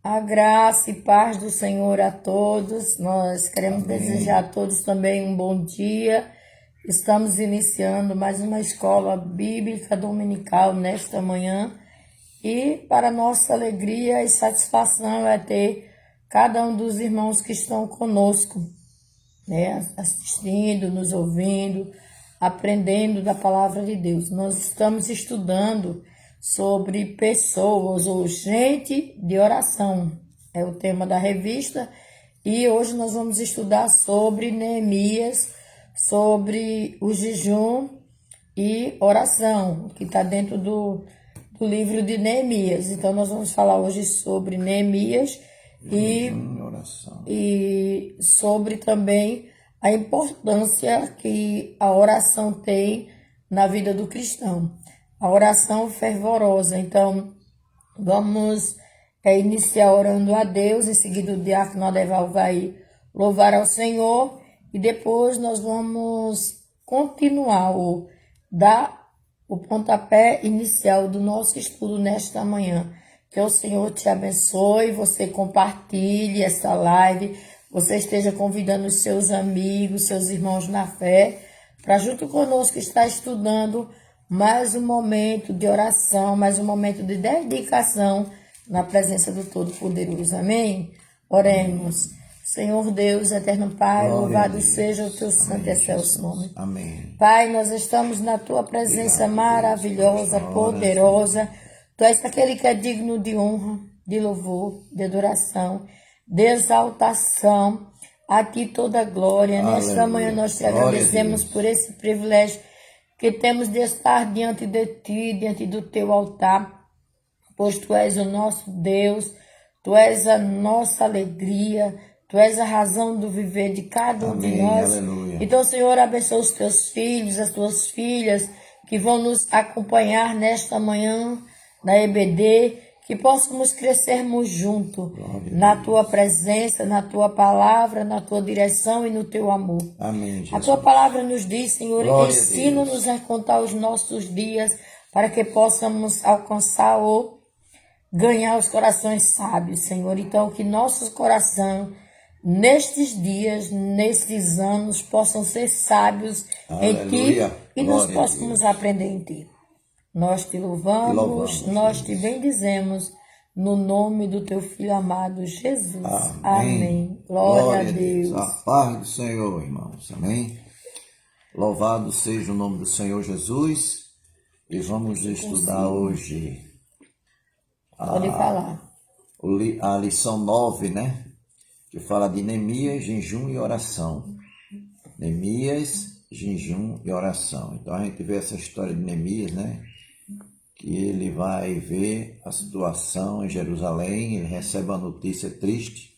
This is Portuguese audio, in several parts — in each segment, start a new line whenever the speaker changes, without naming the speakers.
A graça e paz do Senhor a todos. Nós queremos
Amém.
desejar a todos também um bom dia. Estamos iniciando mais uma escola bíblica dominical nesta manhã. E para nossa alegria e satisfação é ter cada um dos irmãos que estão conosco, né, assistindo, nos ouvindo, aprendendo da palavra de Deus. Nós estamos estudando sobre pessoas ou gente de oração. É o tema da revista. E hoje nós vamos estudar sobre Neemias, sobre o jejum e oração, que está dentro do livro de Neemias. Então nós vamos falar hoje sobre Neemias e sobre também a importância que a oração tem na vida do cristão. A oração fervorosa. Então, vamos iniciar orando a Deus. Em seguida, o diácono Adeval vai louvar ao Senhor. E depois nós vamos continuar dar o pontapé inicial do nosso estudo nesta manhã. Que o Senhor te abençoe, você compartilhe essa live, você esteja convidando os seus amigos, seus irmãos na fé, para junto conosco estar estudando mais um momento de oração, mais um momento de dedicação na presença do Todo-Poderoso. Amém? Oremos. Senhor Deus, eterno Pai, louvado seja o teu santo e excelso nome.
Amém.
Pai, nós estamos na tua presença maravilhosa, poderosa. Tu és aquele que é digno de honra, de louvor, de adoração, de exaltação. A ti toda a glória. Nesta manhã nós te agradecemos por esse privilégio que temos de estar diante de ti, diante do teu altar, pois tu és o nosso Deus, tu és a nossa alegria, tu és a razão do viver de cada um de nós.
Aleluia.
Então, Senhor, abençoa os teus filhos, as tuas filhas que vão nos acompanhar nesta manhã na EBD, que possamos crescermos junto na tua presença, na tua palavra, na tua direção e no teu amor.
Amém, Jesus.
A tua palavra nos diz, Senhor,
Glória
ensina-nos a contar os nossos dias para que possamos alcançar ou ganhar os corações sábios, Senhor. Então, que nossos corações, nestes dias, nestes anos, possam ser sábios em ti e nós possamos aprender em ti. Nós te louvamos, nós te bendizemos no nome do teu Filho amado, Jesus. Amém. Glória a Deus.
A paz do Senhor, irmãos. Amém. Louvado seja o nome do Senhor Jesus. E vamos estudar hoje
Pode falar.
a lição 9, né? Que fala de Neemias, jejum e oração. Neemias, jejum e oração. Então a gente vê essa história de Neemias, né? Que ele vai ver a situação em Jerusalém, ele recebe uma notícia triste,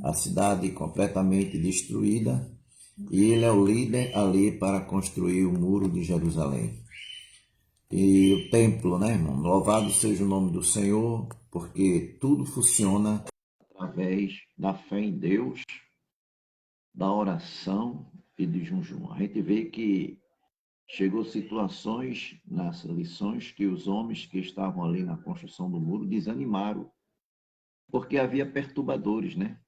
a cidade completamente destruída, e ele é o líder ali para construir o muro de Jerusalém. E o templo, né, irmão? Louvado seja o nome do Senhor, porque tudo funciona através da fé em Deus, da oração e do jejum. A gente vê que chegou situações nessas lições que os homens que estavam ali na construção do muro desanimaram, porque havia perturbadores, né?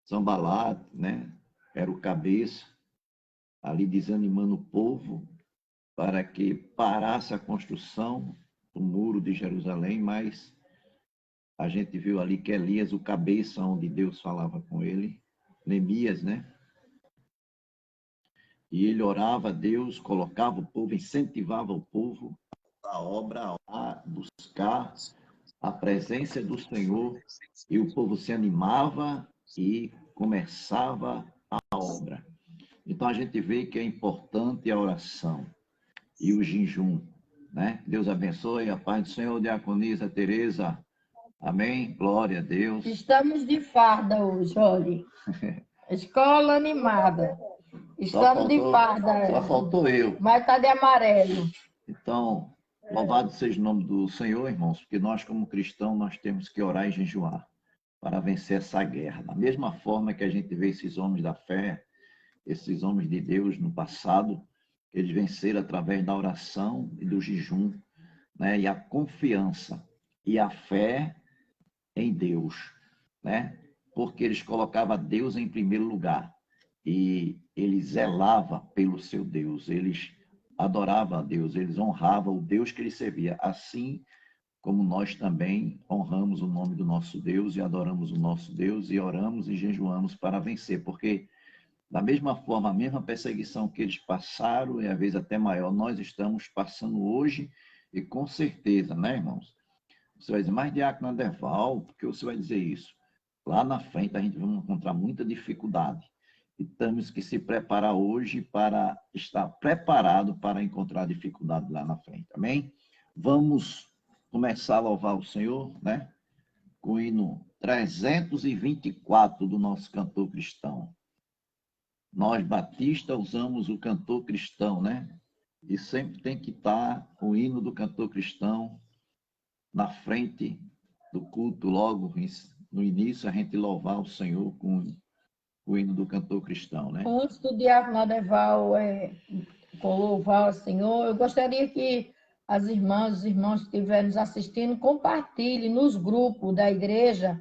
Sanbalat, né? Era o cabeça, ali desanimando o povo para que parasse a construção do muro de Jerusalém, mas a gente viu ali que Elias, o cabeça, onde Deus falava com ele, Neemias, né? E ele orava a Deus, colocava o povo, incentivava o povo a obra, a buscar a presença do Senhor, e o povo se animava e começava a obra. Então a gente vê que é importante a oração e o jejum, né? Deus abençoe, a paz do Senhor, diaconisa Tereza. Amém? Glória a Deus.
Estamos de farda hoje, olha. Escola animada. Estamos de farda.
Só faltou eu.
Mas está de amarelo.
Então, louvado seja o nome do Senhor, irmãos, porque nós, como cristãos, nós temos que orar e jejuar para vencer essa guerra. Da mesma forma que a gente vê esses homens da fé, esses homens de Deus no passado, eles venceram através da oração e do jejum, né? E a confiança e a fé em Deus, né? Porque eles colocavam Deus em primeiro lugar e eles zelavam pelo seu Deus, eles adoravam a Deus, eles honravam o Deus que eles servia. Assim como nós também honramos o nome do nosso Deus e adoramos o nosso Deus e oramos e jejuamos para vencer, porque da mesma forma, a mesma perseguição que eles passaram, e às vezes até maior, nós estamos passando hoje, e com certeza, né, irmãos? Você vai dizer, mas Diácono Adeval, por que você vai dizer isso? Lá na frente a gente vai encontrar muita dificuldade. E temos que se preparar hoje para estar preparado para encontrar dificuldade lá na frente. Amém? Vamos começar a louvar o Senhor, né? Com o hino 324 do nosso cantor cristão. Nós, batistas, usamos o cantor cristão, né? E sempre tem que estar o hino do cantor cristão na frente do culto, logo no início, a gente louvar o Senhor com o hino do cantor cristão, né?
Antes do Diácono Adeval louvar o Senhor, eu gostaria que as irmãs, os irmãos que estiverem nos assistindo, compartilhem nos grupos da igreja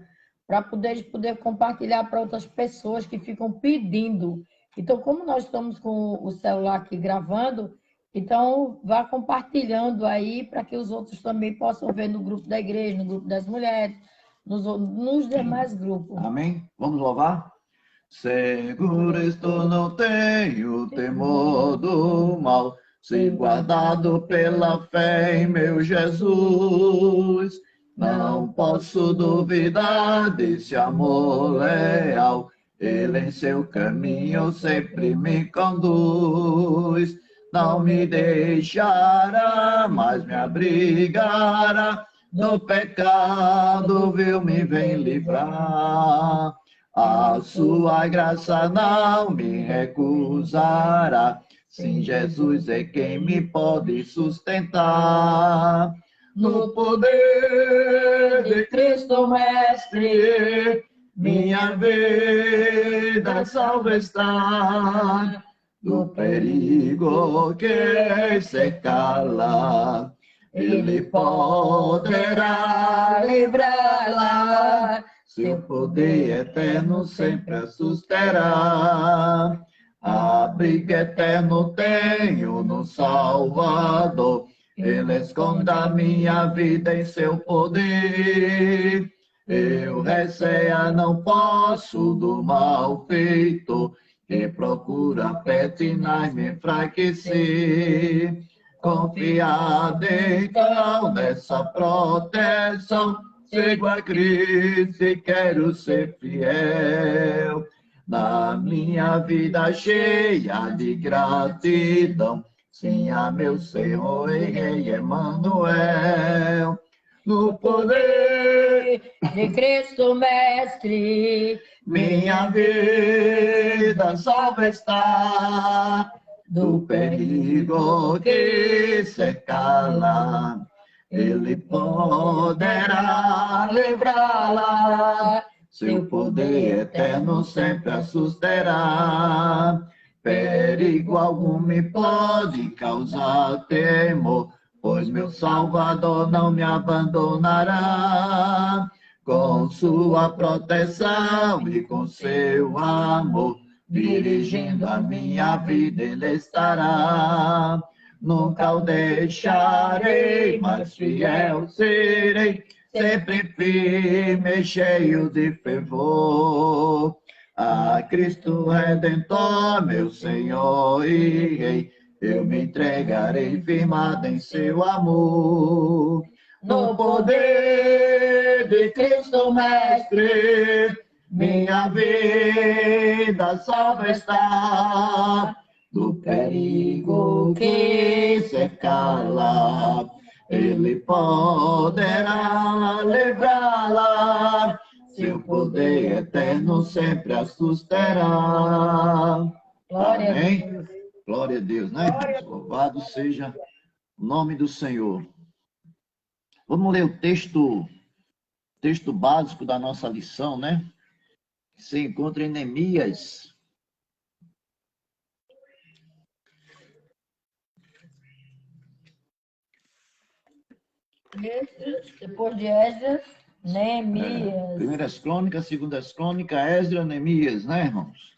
para poder compartilhar para outras pessoas que ficam pedindo. Então, como nós estamos com o celular aqui gravando, então vá compartilhando aí para que os outros também possam ver no grupo da igreja, no grupo das mulheres, nos demais grupos.
Amém? Vamos louvar? Seguro estou, não tenho temor do mal, se guardado pela fé em meu Jesus. Não posso duvidar desse amor leal, ele em seu caminho sempre me conduz. Não me deixará, mas me abrigará, do pecado viu me vem livrar. A sua graça não me recusará, sim, Jesus é quem me pode sustentar. No poder de Cristo Mestre, minha vida salva está. Do perigo que se cala, Ele poderá livrá-la. Seu poder eterno sempre a susterá. Abrigo eterno tenho no Salvador, Ele esconde a minha vida em seu poder. Eu receia não posso do mal feito, que procura petinar e me enfraquecer. Confiado então nessa proteção, sigo a Cristo e quero ser fiel. Na minha vida cheia de gratidão, sim, a meu Senhor e Rei Emanuel. No poder
De Cristo Mestre,
minha vida salva está. Do perigo que se cala, Ele poderá livrá-la. Seu poder eterno sempre a susterá. Perigo algum me pode causar temor, pois meu Salvador não me abandonará. Com sua proteção e com seu amor, dirigindo a minha vida ele estará. Nunca o deixarei, mas fiel serei, sempre firme e cheio de fervor. A Cristo Redentor, meu Senhor e Rei, eu me entregarei firmado em seu amor. No poder de Cristo Mestre, minha vida salva está. Do perigo que se cala, Ele poderá livrá-la. Seu poder eterno sempre a susterá.
glória
Amém?
a Deus.
Glória a Deus, né? Louvado seja o nome do Senhor. Vamos ler o texto básico da nossa lição, né? Que se encontra em Neemias.
Depois de Esdras,
Neemias.
Primeiras Crônicas, Segundas Crônicas, Esdras, Neemias, né, irmãos?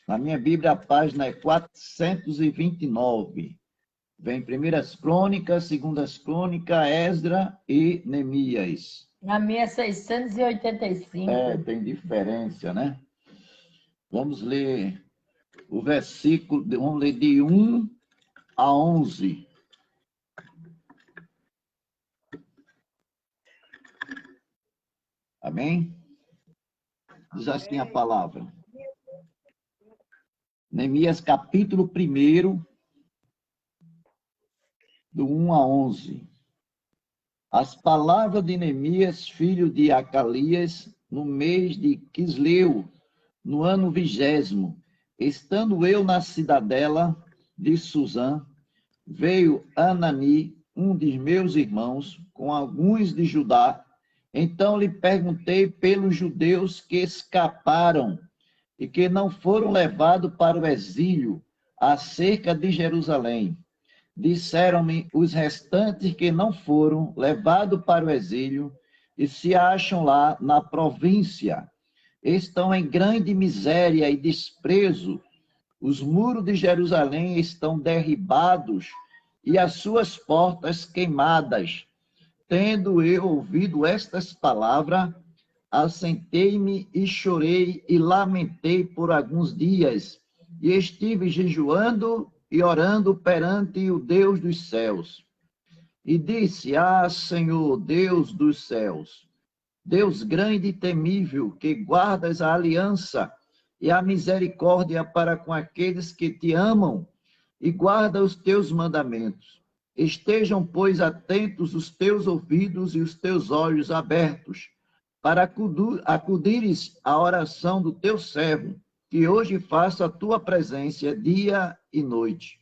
Na minha Bíblia, a página é 429. Vem Primeiras Crônicas, Segundas Crônicas, Esdras e Neemias.
Na minha é 685.
Tem diferença, né? Vamos ler o versículo, vamos ler de 1 a 11. Amém? Diz assim a palavra. Neemias, capítulo 1, do 1 a 11. As palavras de Neemias, filho de Acalias, no mês de Quisleu, no ano 20º, estando eu na cidadela de Suzã, veio Anani, um dos meus irmãos, com alguns de Judá. Então lhe perguntei pelos judeus que escaparam e que não foram levados para o exílio acerca de Jerusalém. Disseram-me os restantes que não foram levados para o exílio e se acham lá na província. Estão em grande miséria e desprezo. Os muros de Jerusalém estão derribados e as suas portas queimadas. Tendo eu ouvido estas palavras, assentei-me e chorei e lamentei por alguns dias, e estive jejuando e orando perante o Deus dos céus. E disse: Senhor, Deus dos céus, Deus grande e temível, que guardas a aliança e a misericórdia para com aqueles que te amam e guarda os teus mandamentos. Estejam, pois, atentos os teus ouvidos e os teus olhos abertos, para acudires à oração do teu servo, que hoje faço a tua presença dia e noite.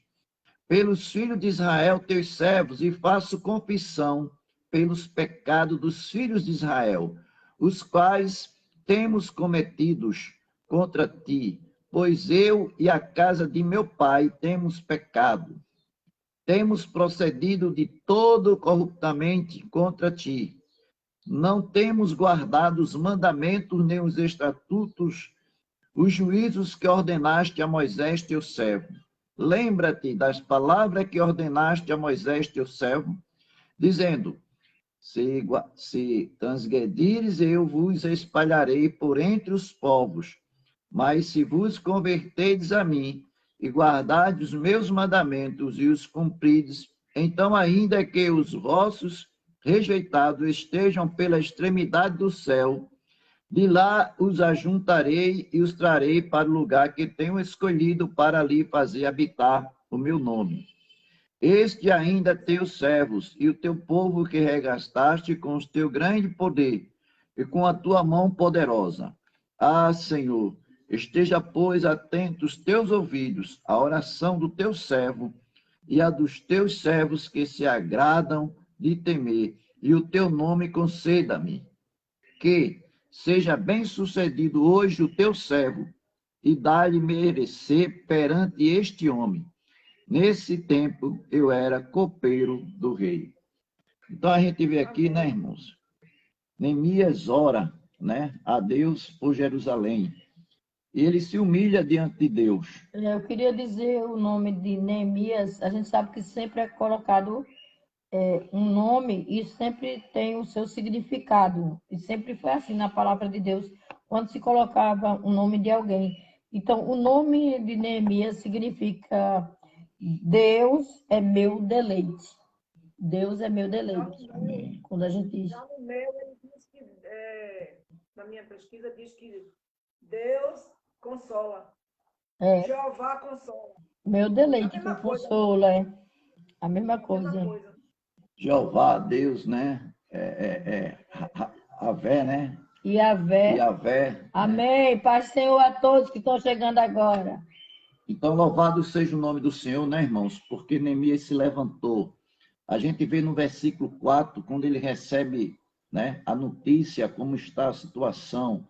Pelos filhos de Israel, teus servos, e faço confissão pelos pecados dos filhos de Israel, os quais temos cometidos contra ti, pois eu e a casa de meu pai temos pecado. Temos procedido de todo corruptamente contra ti. Não temos guardado os mandamentos nem os estatutos, os juízos que ordenaste a Moisés, teu servo. Lembra-te das palavras que ordenaste a Moisés, teu servo, dizendo: se transgredires, eu vos espalharei por entre os povos. Mas se vos converterdes a mim e guardardes os meus mandamentos e os cumprides, então ainda que os vossos rejeitados estejam pela extremidade do céu, de lá os ajuntarei e os trarei para o lugar que tenho escolhido para ali fazer habitar o meu nome. Este ainda teus servos e o teu povo que regastaste com o teu grande poder e com a tua mão poderosa. Senhor, esteja, pois, atento os teus ouvidos à oração do teu servo e a dos teus servos que se agradam de temer, e o teu nome conceda-me. Que seja bem-sucedido hoje o teu servo, e dá-lhe merecer perante este homem. Nesse tempo, eu era copeiro do rei. Então, a gente vê aqui, né, irmãos? Neemias ora, né, a Deus por Jerusalém. E ele se humilha diante de Deus.
Eu queria dizer o nome de Neemias. A gente sabe que sempre é colocado um nome e sempre tem o seu significado. E sempre foi assim na palavra de Deus, quando se colocava o nome de alguém. Então, o nome de Neemias significa Deus é meu deleite. Deus é meu deleite.
Amém.
Quando a gente diz.
Já no meu, ele diz que, na minha pesquisa, diz que Deus consola. Jeová consola.
Meu deleite que consola, é a mesma coisa.
Jeová, Deus, né? Avé, né?
Yahvé. Amém. Paz, Senhor, a todos que estão chegando agora.
Então, louvado seja o nome do Senhor, né, irmãos? Porque Neemias se levantou. A gente vê no versículo 4, quando ele recebe, né, a notícia, como está a situação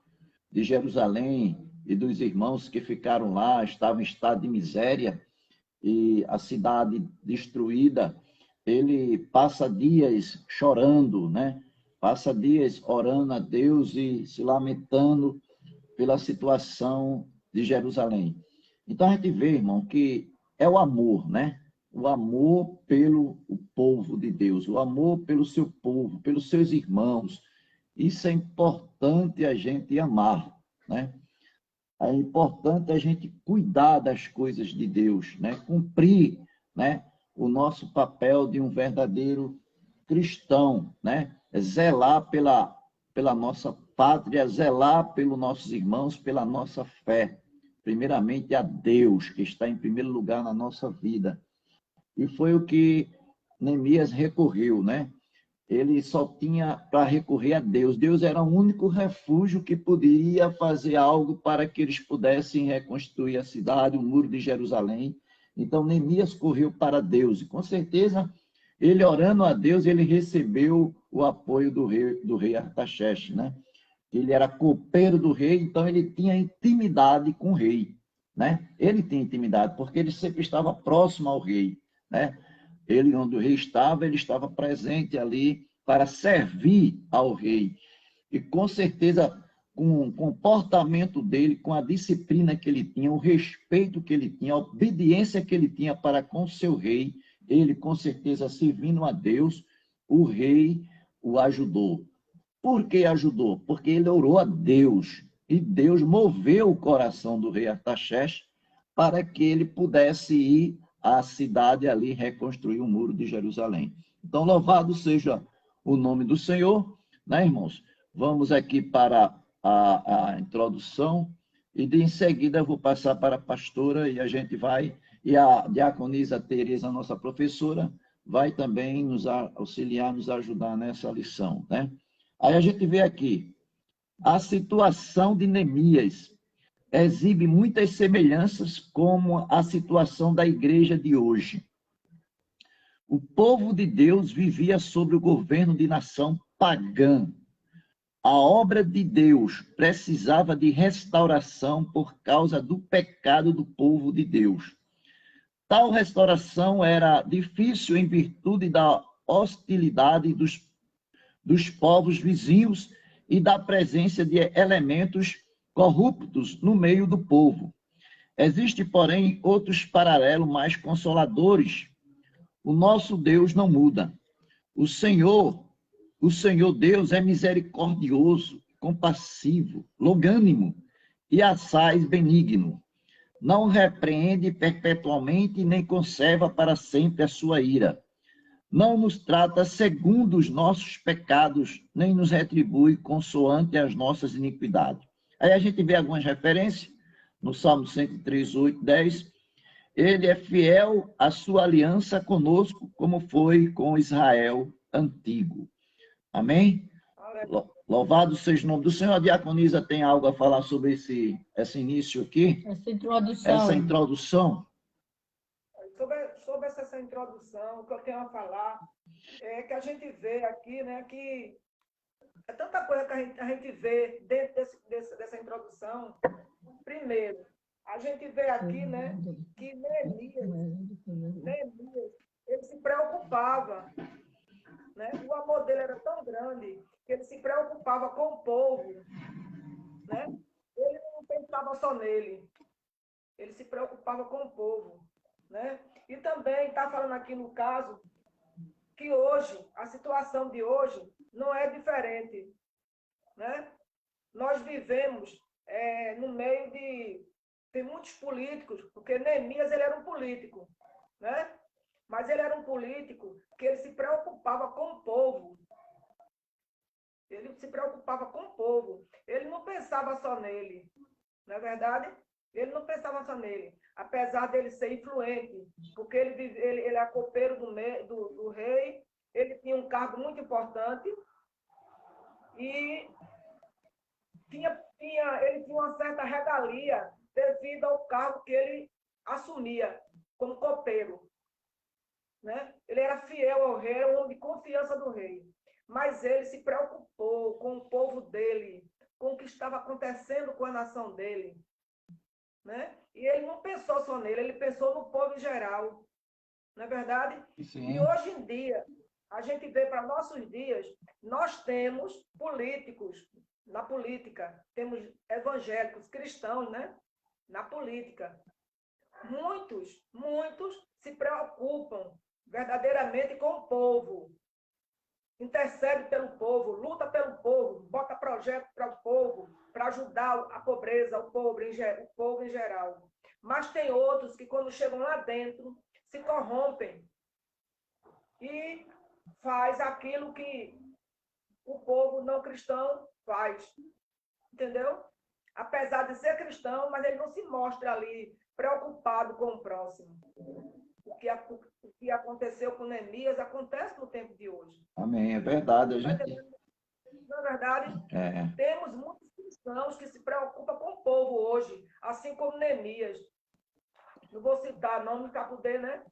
de Jerusalém e dos irmãos que ficaram lá, estavam em estado de miséria, e a cidade destruída. ele passa dias chorando, né? Passa dias orando a Deus e se lamentando pela situação de Jerusalém. Então a gente vê, irmão, que é o amor, né? O amor pelo o povo de Deus, o amor pelo seu povo, pelos seus irmãos. Isso é importante a gente amar, né? É importante a gente cuidar das coisas de Deus, né? Cumprir, né, o nosso papel de um verdadeiro cristão, né? Zelar pela nossa pátria, zelar pelos nossos irmãos, pela nossa fé. Primeiramente a Deus, que está em primeiro lugar na nossa vida. E foi o que Neemias recorreu, né? Ele só tinha para recorrer a Deus. Deus era o único refúgio que poderia fazer algo para que eles pudessem reconstruir a cidade, o muro de Jerusalém. Então, Neemias correu para Deus. E, com certeza, ele orando a Deus, ele recebeu o apoio do rei Artaxerxes, né? Ele era copeiro do rei, então ele tinha intimidade com o rei, né? Ele tinha intimidade, porque ele sempre estava próximo ao rei, né? Ele, onde o rei estava, ele estava presente ali para servir ao rei. E com certeza, com o comportamento dele, com a disciplina que ele tinha, o respeito que ele tinha, a obediência que ele tinha para com o seu rei, ele com certeza servindo a Deus, o rei o ajudou. Por que ajudou? Porque ele orou a Deus. E Deus moveu o coração do rei Artaxerxes para que ele pudesse ir à cidade ali reconstruir o muro de Jerusalém. Então, louvado seja o nome do Senhor, né, irmãos? Vamos aqui para a introdução e em seguida eu vou passar para a pastora e a gente vai, e a diaconisa Tereza, nossa professora, vai também nos auxiliar, nos ajudar nessa lição, né? Aí a gente vê aqui, a situação de Neemias exibe muitas semelhanças com a situação da igreja de hoje. O povo de Deus vivia sob o governo de nação pagã. A obra de Deus precisava de restauração por causa do pecado do povo de Deus. Tal restauração era difícil em virtude da hostilidade dos povos vizinhos e da presença de elementos corruptos no meio do povo. Existem, porém, outros paralelos mais consoladores. O nosso Deus não muda. O Senhor Deus é misericordioso, compassivo, longânimo e assaz benigno. Não repreende perpetuamente nem conserva para sempre a sua ira. Não nos trata segundo os nossos pecados, nem nos retribui consoante as nossas iniquidades. Aí a gente vê algumas referências, no Salmo 103, 8, 10. Ele é fiel à sua aliança conosco, como foi com Israel antigo. Amém? Louvado seja o nome do Senhor. A diaconisa tem algo a falar sobre esse início aqui?
Essa introdução.
Essa introdução.
Sobre essa introdução, o que eu tenho a falar é que a gente vê aqui, né, que é tanta coisa que a gente vê dentro dessa introdução. Primeiro, a gente vê aqui, né, que Neemias, ele se preocupava, né? O amor dele era tão grande que ele se preocupava com o povo, né? Ele não pensava só nele, ele se preocupava com o povo, né? E também está falando aqui no caso que hoje, a situação de hoje não é diferente, né? Nós vivemos no meio de... Tem muitos políticos, porque Neemias ele era um político, né? Mas ele era um político que ele se preocupava com o povo. Ele se preocupava com o povo. Ele não pensava só nele, não é verdade? Ele não pensava só nele, apesar dele ser influente, porque ele era copeiro do rei, ele tinha um cargo muito importante e ele tinha uma certa regalia devido ao cargo que ele assumia como copeiro, né? Ele era fiel ao rei, era um homem de confiança do rei, mas ele se preocupou com o povo dele, com o que estava acontecendo com a nação dele, né? E ele não pensou só nele, ele pensou no povo em geral. não é verdade?
Sim.
E hoje em dia, a gente vê para nossos dias, nós temos políticos na política, temos evangélicos, cristãos, né? Na política. Muitos se preocupam verdadeiramente com o povo. Intercede pelo povo, luta pelo povo, bota projeto para o povo, para ajudar a pobreza, o povo em geral. Mas tem outros que, quando chegam lá dentro, se corrompem e faz aquilo que o povo não cristão faz. Entendeu? Apesar de ser cristão, mas ele não se mostra ali preocupado com o próximo. O que aconteceu com Neemias acontece no tempo de hoje.
Amém, é verdade.
Na verdade, temos muitos cristãos que se preocupam com o povo hoje, assim como Neemias. Não vou citar nome para poder, né?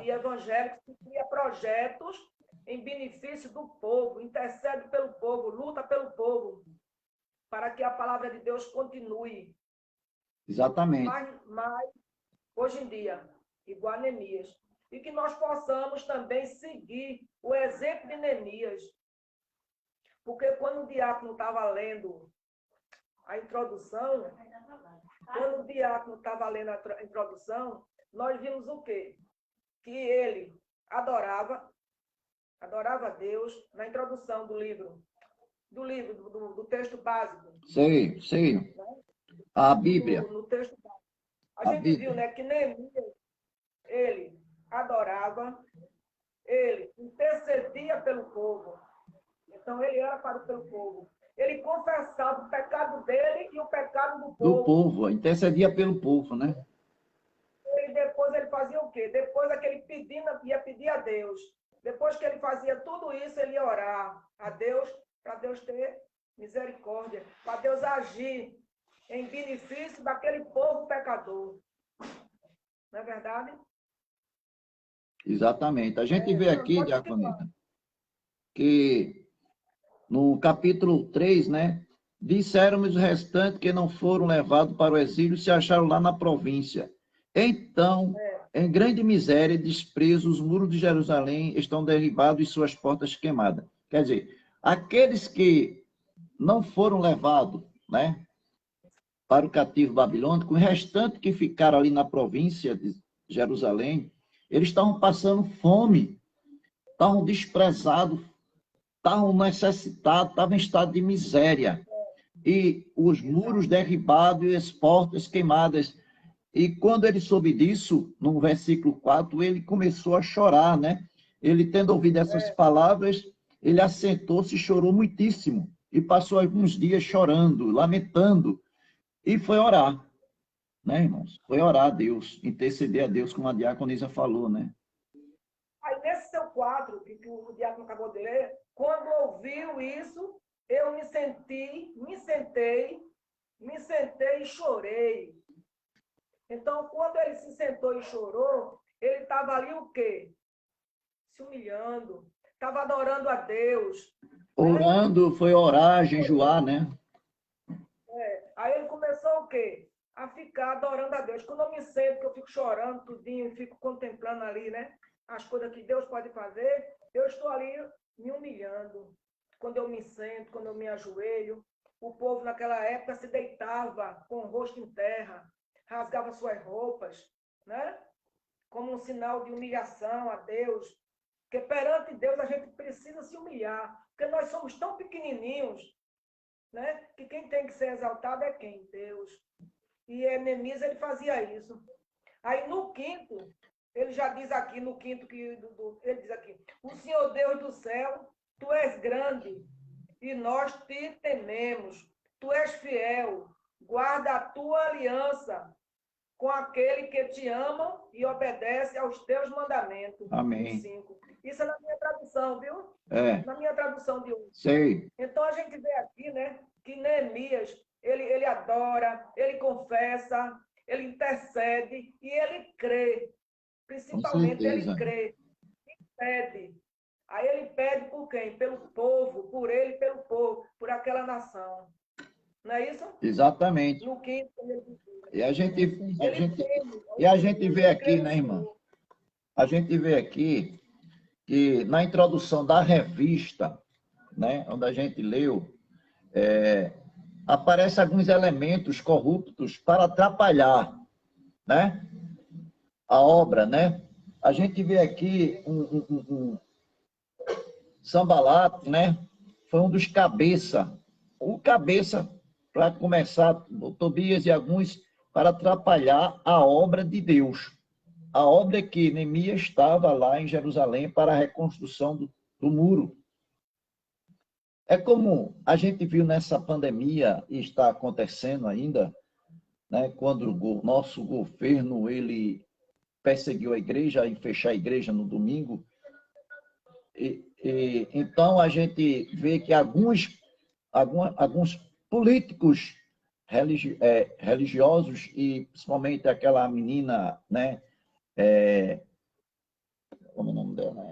E evangélicos que cria projetos em benefício do povo, intercede pelo povo, luta pelo povo, para que a palavra de Deus continue.
Exatamente.
Mas hoje em dia, igual a Neemias. E que nós possamos também seguir o exemplo de Neemias. Porque quando o diácono estava lendo a introdução, nós vimos o quê? Que ele adorava a Deus na introdução do livro, do texto básico.
Sei. A Bíblia.
No texto básico. A gente viu, né, que Neemias, ele adorava, ele intercedia pelo povo. Então, ele era pelo povo. Ele confessava o pecado dele e o pecado do povo.
Do povo, intercedia pelo povo, né?
E depois ele fazia o quê? Depois aquele ia pedir a Deus. Depois que ele fazia tudo isso, ele ia orar a Deus, para Deus ter misericórdia, para Deus agir em benefício daquele povo pecador. Não é verdade?
Exatamente. A gente vê aqui, Diaconita, que no capítulo 3, né? Disseram-me os restantes que não foram levados para o exílio se acharam lá na província. Então, em grande miséria e desprezo, os muros de Jerusalém estão derribados e suas portas queimadas. Quer dizer, aqueles que não foram levados, né, para o cativo babilônico, o restante que ficaram ali na província de Jerusalém, eles estavam passando fome, estavam desprezados, estavam necessitados, estavam em estado de miséria. E os muros derribados e as portas queimadas. E quando ele soube disso, no versículo 4, ele começou a chorar, né? Ele, tendo ouvido essas palavras, ele assentou-se e chorou muitíssimo. E passou alguns dias chorando, lamentando. E foi orar, né, irmãos? Foi orar a Deus, interceder a Deus, como a diaconisa falou, né?
Aí, nesse seu quadro, que o diácono acabou de ler, quando ouviu isso, eu me sentei e chorei. Então, quando ele se sentou e chorou, ele estava ali o quê? Se humilhando, estava adorando a Deus.
Orando, né? Foi orar, jejuar, né?
Aí ele começou o quê? A ficar adorando a Deus. Quando eu me sento, que eu fico chorando tudinho, fico contemplando ali, né? As coisas que Deus pode fazer, eu estou ali me humilhando. Quando eu me sento, quando eu me ajoelho, o povo naquela época se deitava com o rosto em terra, rasgava suas roupas, né? Como um sinal de humilhação a Deus. Porque perante Deus a gente precisa se humilhar, porque nós somos tão pequenininhos, né? Que quem tem que ser exaltado é quem? Deus. E Neemias, ele fazia isso. Aí no quinto, ele já diz aqui, no quinto, ele diz aqui, o Senhor Deus do céu, tu és grande e nós te tememos. Tu és fiel, guarda a tua aliança com aquele que te ama e obedece aos teus mandamentos.
Amém.
5. Isso é na minha tradução, viu? Na minha tradução de hoje.
Sei.
Então a gente vê aqui, né, que Neemias, ele adora, ele confessa, ele intercede e ele crê. Principalmente ele crê. E pede. Aí ele pede por quem? Pelo povo, por ele, pelo povo, por aquela nação. Não é isso?
Exatamente.
No quinto,
e a gente vê aqui, né, irmã? a gente vê aqui que na introdução da revista, né, onde a gente leu, aparecem alguns elementos corruptos para atrapalhar, né, a obra, né? A gente vê aqui um Sambalat, né? Foi um dos cabeça, o cabeça para começar, o Tobias e alguns para atrapalhar a obra de Deus. A obra que Neemias estava lá em Jerusalém para a reconstrução do muro. É como a gente viu nessa pandemia e está acontecendo ainda, né, quando o nosso governo ele perseguiu a igreja e fechar a igreja no domingo. Então a gente vê que alguns políticos religiosos e principalmente aquela menina, né, como é o nome dela?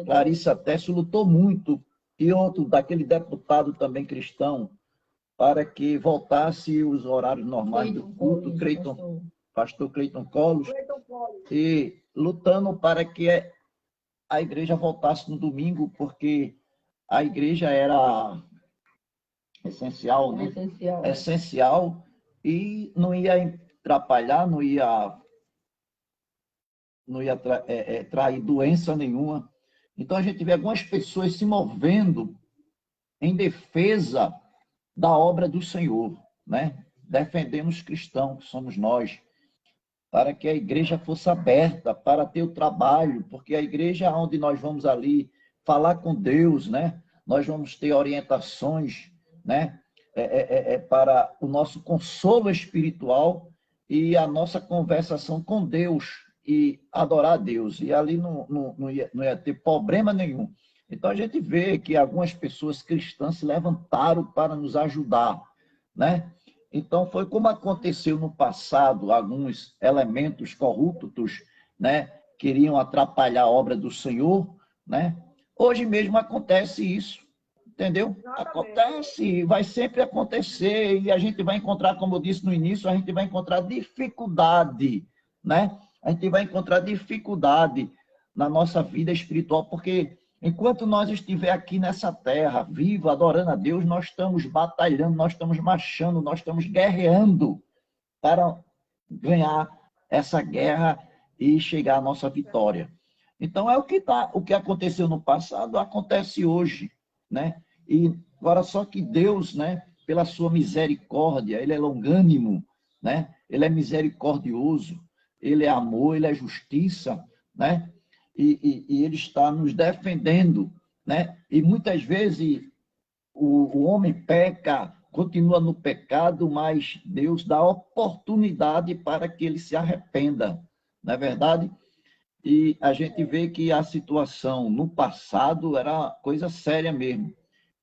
Clarissa Tessio lutou muito, e outro daquele deputado também cristão, para que voltasse os horários normais do culto, pastor Cleiton Collos, e lutando para que a igreja voltasse no domingo, porque a igreja era essencial, né? Essencial, e não ia atrapalhar, não ia trair doença nenhuma. Então a gente vê algumas pessoas se movendo em defesa da obra do Senhor, né? Defendendo os cristãos, que somos nós, para que a igreja fosse aberta, para ter o trabalho, porque a igreja é onde nós vamos ali falar com Deus, né? Nós vamos ter orientações, né? Para o nosso consolo espiritual e a nossa conversação com Deus e adorar a Deus. E ali não ia ter problema nenhum. Então a gente vê que algumas pessoas cristãs se levantaram para nos ajudar, né? Então foi como aconteceu no passado, alguns elementos corruptos, né, queriam atrapalhar a obra do Senhor, né? Hoje mesmo acontece isso, entendeu? Acontece, vai sempre acontecer e a gente vai encontrar, como eu disse no início, a gente vai encontrar dificuldade, né? A gente vai encontrar dificuldade na nossa vida espiritual, porque enquanto nós estiver aqui nessa terra, vivo, adorando a Deus, nós estamos batalhando, nós estamos marchando, nós estamos guerreando para ganhar essa guerra e chegar à nossa vitória. Então é o que aconteceu no passado, acontece hoje, né? E agora só que Deus, né, pela sua misericórdia, ele é longânimo, né? Ele é misericordioso, ele é amor, ele é justiça, né? E ele está nos defendendo, né? E muitas vezes o homem peca, continua no pecado, mas Deus dá oportunidade para que ele se arrependa, não é verdade? E a gente vê que a situação no passado era coisa séria mesmo.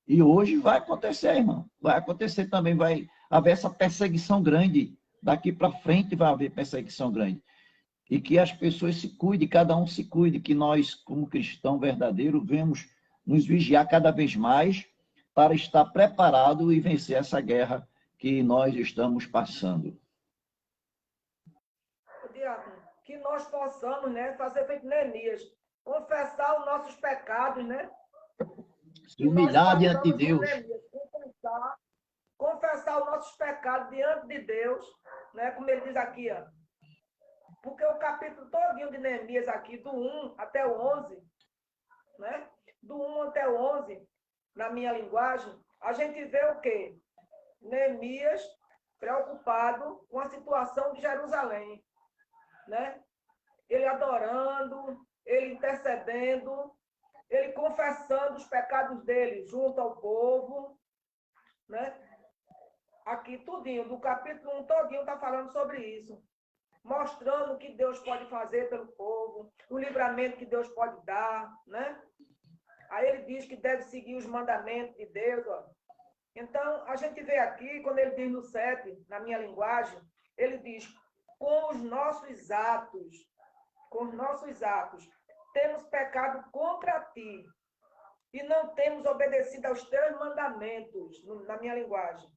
E hoje vai acontecer, irmão. Vai acontecer também, vai haver essa perseguição grande. Daqui para frente vai haver perseguição grande. E que as pessoas se cuidem, cada um se cuide, que nós, como cristão verdadeiro, vemos nos vigiar cada vez mais para estar preparado e vencer essa guerra que nós estamos passando.
Diácono, que nós possamos, né, fazer feito Neemias, confessar os nossos pecados, né?
Se humilhar diante de Deus.
Neemias, confessar os nossos pecados diante de Deus, né? Como ele diz aqui, ó. Porque o capítulo todinho de Neemias aqui, do 1 até o 11, né? Do 1 até o 11, na minha linguagem, a gente vê o quê? Neemias preocupado com a situação de Jerusalém, né? Ele adorando, ele intercedendo, ele confessando os pecados dele junto ao povo, né? Aqui tudinho, do capítulo 1 todinho está falando sobre isso, mostrando o que Deus pode fazer pelo povo, o livramento que Deus pode dar, né? Aí ele diz que deve seguir os mandamentos de Deus, ó. Então, a gente vê aqui, quando ele diz no 7, na minha linguagem, ele diz, com os nossos atos, temos pecado contra ti e não temos obedecido aos teus mandamentos, na minha linguagem.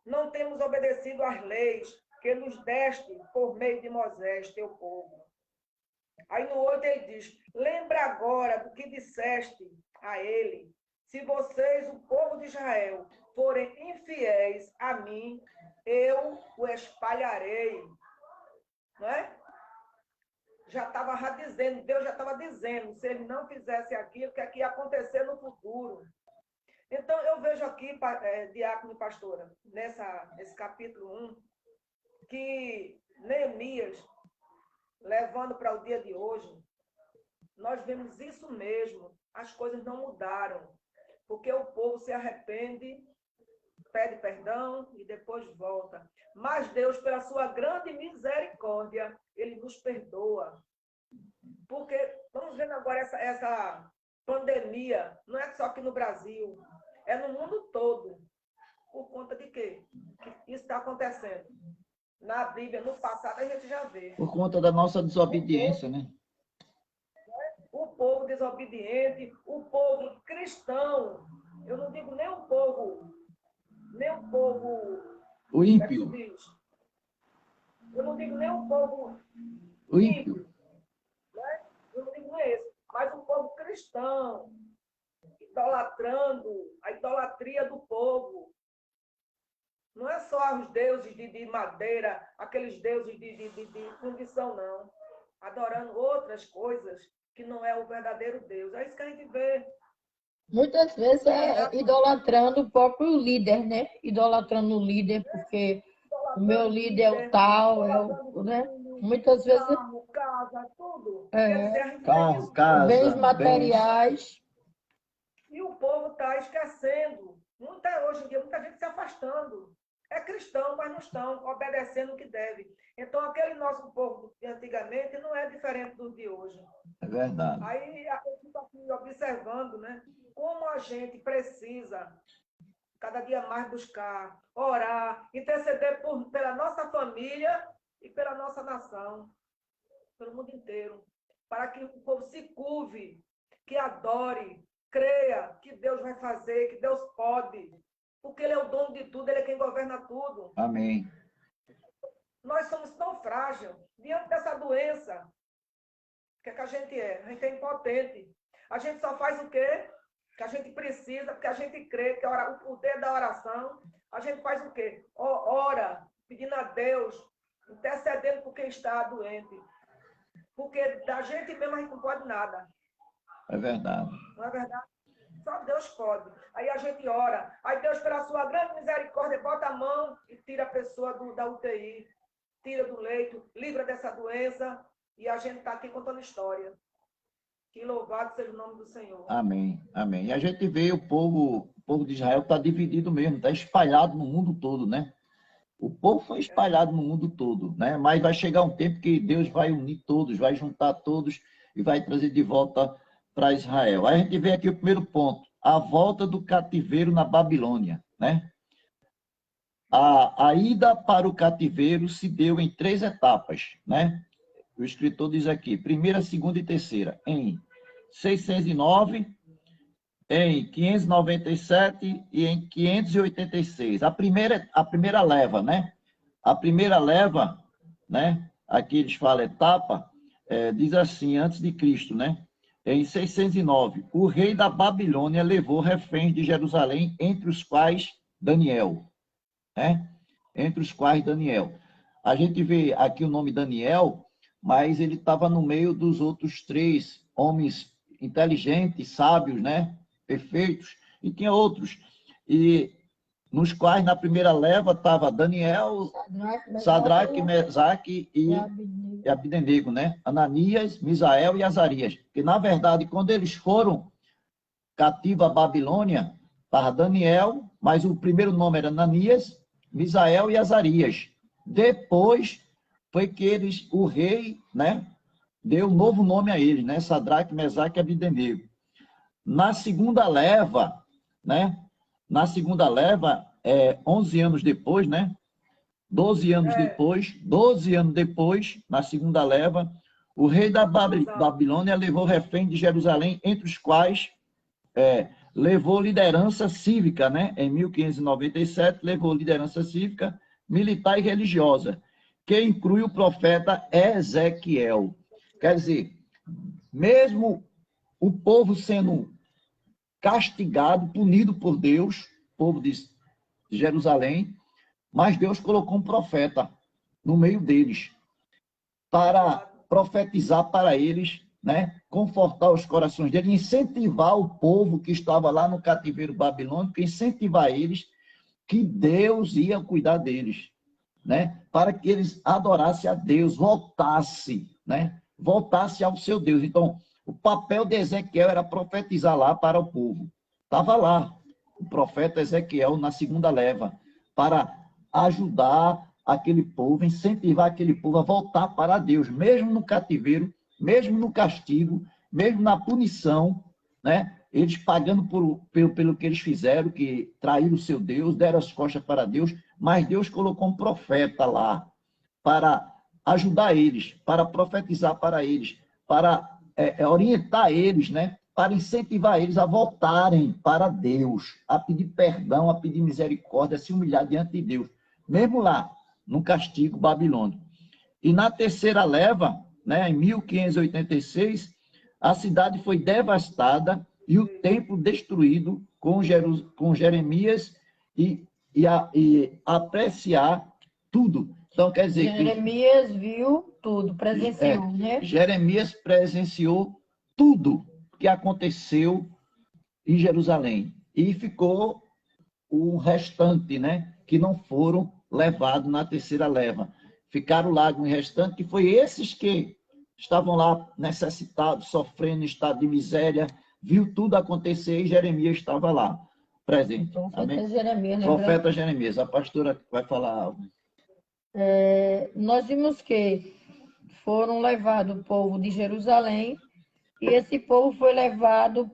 Não temos obedecido às leis que nos deste por meio de Moisés, teu povo. Aí no 8 ele diz: lembra agora do que disseste a ele: se vocês, o povo de Israel, forem infiéis a mim, eu o espalharei. Não é? Já estava dizendo, Deus já estava dizendo, se ele não fizesse aquilo, o que é que ia acontecer no futuro. Então, eu vejo aqui, diácono e pastora, nesse capítulo 1, que Neemias, levando para o dia de hoje, nós vemos isso mesmo, as coisas não mudaram, porque o povo se arrepende, pede perdão e depois volta. Mas Deus, pela sua grande misericórdia, ele nos perdoa. Porque, vamos vendo agora essa pandemia, não é só aqui no Brasil, é no mundo todo. Por conta de quê? Que isso está acontecendo. Na Bíblia, no passado, a gente já vê.
Por conta da nossa desobediência, né?
O povo desobediente, o povo cristão. Eu não digo nem o povo
O ímpio.
Eu não digo nem o povo
O ímpio.
né? Eu não digo nem esse, mas o povo cristão, idolatrando a idolatria do povo. Não é só os deuses de madeira, aqueles deuses de fundição, não. Adorando outras coisas que não é o verdadeiro Deus. É isso que a gente vê.
Muitas vezes é idolatrando o próprio líder, né? Idolatrando o líder, porque o meu líder é o tal, né? Muitas vezes
Carro, casa, tudo.
É.
Quer dizer, a gente vê
Carro,
isso.
casa,
bens materiais.
E o povo está esquecendo. Hoje em dia, muita gente se afastando. É cristão, mas não estão obedecendo o que deve. Então, aquele nosso povo de antigamente não é diferente do de hoje.
É verdade.
Aí a gente está aqui observando, né? Como a gente precisa cada dia mais buscar, orar, interceder pela nossa família e pela nossa nação, pelo mundo inteiro, para que o povo se curve, que adore, creia que Deus vai fazer, que Deus pode, porque Ele é o dono de tudo, Ele é quem governa tudo.
Amém.
Nós somos tão frágeis diante dessa doença. O que é que a gente é? A gente é impotente. A gente só faz o quê? Que a gente precisa, porque a gente crê que o poder da oração, a gente faz o quê? Ora, pedindo a Deus, intercedendo por quem está doente. Porque da gente mesmo a gente não pode nada.
É verdade.
Não é verdade? Só Deus pode. Aí a gente ora. Aí Deus, pela sua grande misericórdia, bota a mão e tira a pessoa da UTI, tira do leito, livra dessa doença. E a gente está aqui contando história. Que louvado seja o nome do Senhor.
Amém. Amém. E a gente vê o povo de Israel está dividido mesmo, está espalhado no mundo todo, né? O povo foi espalhado no mundo todo, né? Mas vai chegar um tempo que Deus vai unir todos, vai juntar todos e vai trazer de volta para Israel. Aí a gente vê aqui o primeiro ponto, a volta do cativeiro na Babilônia, né? A ida para o cativeiro se deu em 3 etapas, né? O escritor diz aqui, primeira, segunda e terceira, em 609, em 597 e em 586. A primeira leva, né? A primeira leva, né? Aqui eles falam etapa, diz assim, antes de Cristo, né? Em 609, o rei da Babilônia levou reféns de Jerusalém, entre os quais Daniel, né? Entre os quais Daniel. A gente vê aqui o nome Daniel, mas ele estava no meio dos outros 3 homens inteligentes, sábios, né? Perfeitos, e tinha outros. E nos quais, na primeira leva, estava Daniel, Sadraque, Mesaque e Abdenego, né? Ananias, Misael e Azarias. Que, na verdade, quando eles foram cativos à Babilônia, estava Daniel, mas o primeiro nome era Ananias, Misael e Azarias. Depois foi que o rei, né, deu um novo nome a eles, né? Sadraque, Mesaque e Abdenego. Na segunda leva, né? Na segunda leva, 11 anos depois, né? 12 anos depois, na segunda leva, o rei da Babilônia levou refém de Jerusalém, entre os quais levou liderança cívica, né? Em 1597, levou liderança cívica, militar e religiosa, que inclui o profeta Ezequiel. Quer dizer, mesmo o povo sendo castigado, punido por Deus, o povo de Jerusalém, mas Deus colocou um profeta no meio deles para profetizar para eles, né? Confortar os corações deles, incentivar o povo que estava lá no cativeiro babilônico, incentivar eles que Deus ia cuidar deles, né? Para que eles adorassem a Deus, voltassem, né? Voltasse ao seu Deus. Então, o papel de Ezequiel era profetizar lá para o povo. Estava lá o profeta Ezequiel na segunda leva, para ajudar aquele povo, incentivar aquele povo a voltar para Deus, mesmo no cativeiro, mesmo no castigo, mesmo na punição, né? Eles pagando pelo que eles fizeram, que traíram o seu Deus, deram as costas para Deus, mas Deus colocou um profeta lá para ajudar eles, para profetizar para eles, para orientar eles, né? Para incentivar eles a voltarem para Deus, a pedir perdão, a pedir misericórdia, a se humilhar diante de Deus, mesmo lá, no castigo babilônico. E na terceira leva, né, em 1586, a cidade foi devastada e o templo destruído com Jeremias e apreciar tudo. Então, quer dizer que
Jeremias viu tudo, presenciou, né?
Jeremias presenciou tudo que aconteceu em Jerusalém. E ficou o restante, né, que não foram levados na terceira leva. Ficaram lá no restante, que foi esses que estavam lá necessitados, sofrendo, em estado de miséria, viu tudo acontecer e Jeremias estava lá, presente.
Profeta Jeremias,
Profeta Jeremias. A pastora vai falar algo.
nós vimos que foram levados o povo de Jerusalém e esse povo foi levado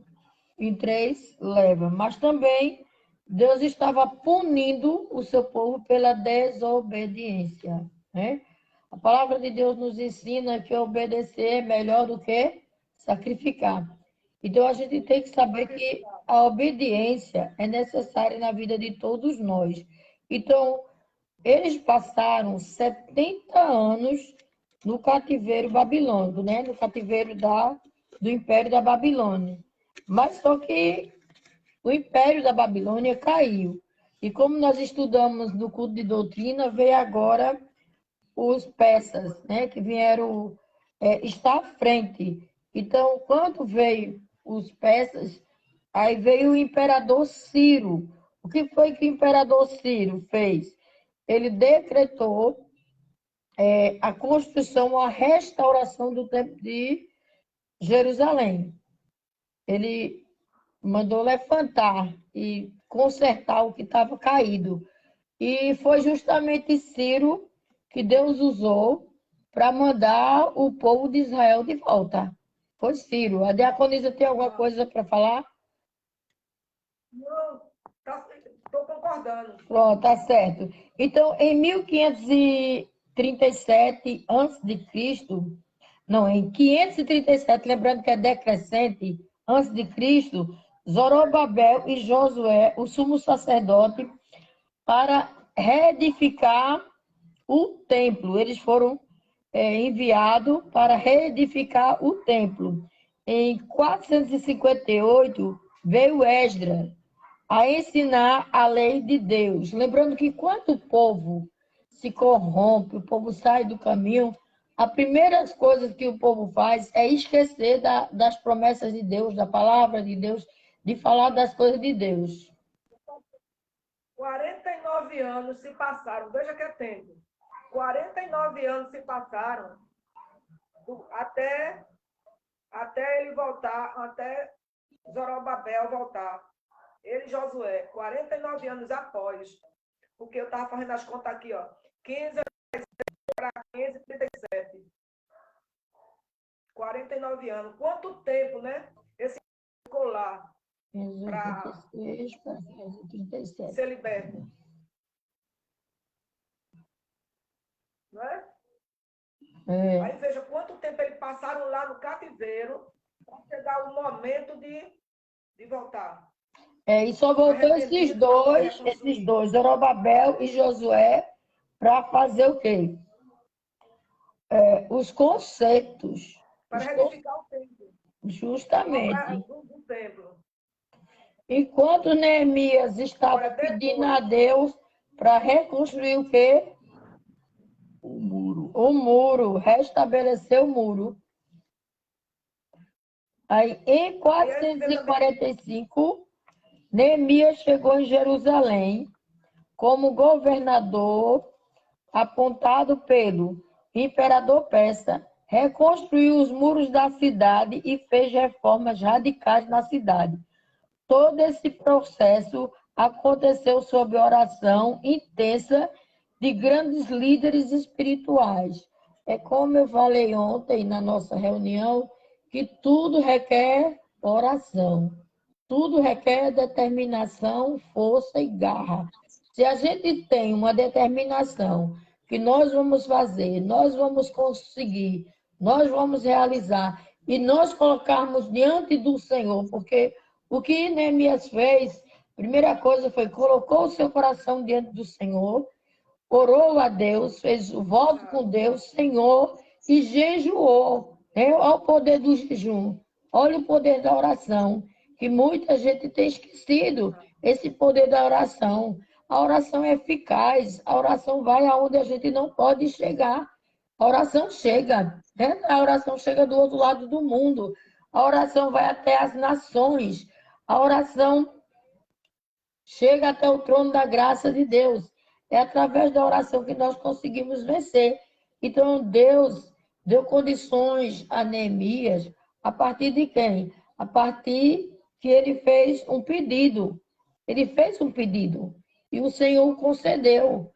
em 3 levas, mas também Deus estava punindo o seu povo pela desobediência, né? A palavra de Deus nos ensina que obedecer é melhor do que sacrificar. Então a gente tem que saber que a obediência é necessária na vida de todos nós. Então, eles passaram 70 anos no cativeiro babilônico, né? No cativeiro do Império da Babilônia. Mas só que o Império da Babilônia caiu. E como nós estudamos no culto de doutrina, veio agora os persas, né? Que vieram estar à frente. Então, quando veio os persas, aí veio o imperador Ciro. O que foi que o imperador Ciro fez? Ele decretou a construção, a restauração do templo de Jerusalém. Ele mandou levantar e consertar o que estava caído. E foi justamente Ciro que Deus usou para mandar o povo de Israel de volta. Foi Ciro. A diaconisa tem alguma coisa para falar?
Não, estou concordando.
Pronto, tá certo. Então, em 1537 a.C., não, em 537, lembrando que é decrescente, antes de Cristo, Zorobabel e Josué, o sumo sacerdote, para reedificar o templo. Eles foram enviados para reedificar o templo. Em 458, veio Esdras a ensinar a lei de Deus. Lembrando que quando o povo se corrompe, o povo sai do caminho, a primeira coisa que o povo faz é esquecer das promessas de Deus, da palavra de Deus, de falar das coisas de Deus.
49 anos se passaram, veja que é tempo. 49 anos se passaram até ele voltar, até Zorobabel voltar. Ele e Josué, 49 anos após, porque eu estava fazendo as contas aqui, ó, 15 para 15, 37. 49 anos. Quanto tempo, né? Esse ficou lá para
37.
ser liberto. Não é? Aí veja quanto tempo eles passaram lá no cativeiro para chegar o momento de voltar.
E só voltou esses dois, Zorobabel e Josué, para fazer o quê? Os conceitos
para reedificar o templo.
Justamente.
Do templo.
Enquanto Neemias estava
Agora, depois-
pedindo a Deus para reconstruir o quê?
O muro.
O muro, restabelecer o muro. Aí, em 445, Neemias chegou em Jerusalém como governador apontado pelo imperador persa, reconstruiu os muros da cidade e fez reformas radicais na cidade. Todo esse processo aconteceu sob oração intensa de grandes líderes espirituais. É como eu falei ontem na nossa reunião, que tudo requer oração. Tudo requer determinação, força e garra. Se a gente tem uma determinação que nós vamos fazer, nós vamos conseguir, nós vamos realizar, e nós colocarmos diante do Senhor, porque o que Neemias fez, primeira coisa foi colocou o seu coração diante do Senhor, orou a Deus, fez o voto com Deus, Senhor, e jejuou. Olha o poder do jejum, olha o poder da oração, que muita gente tem esquecido, esse poder da oração. A oração é eficaz, a oração vai aonde a gente não pode chegar. A oração chega, né? A oração chega do outro lado do mundo. A oração vai até as nações. A oração chega até o trono da graça de Deus. É através da oração que nós conseguimos vencer. Então, Deus deu condições a Neemias a partir de quem? A partir que ele fez um pedido. Ele fez um pedido. E o Senhor concedeu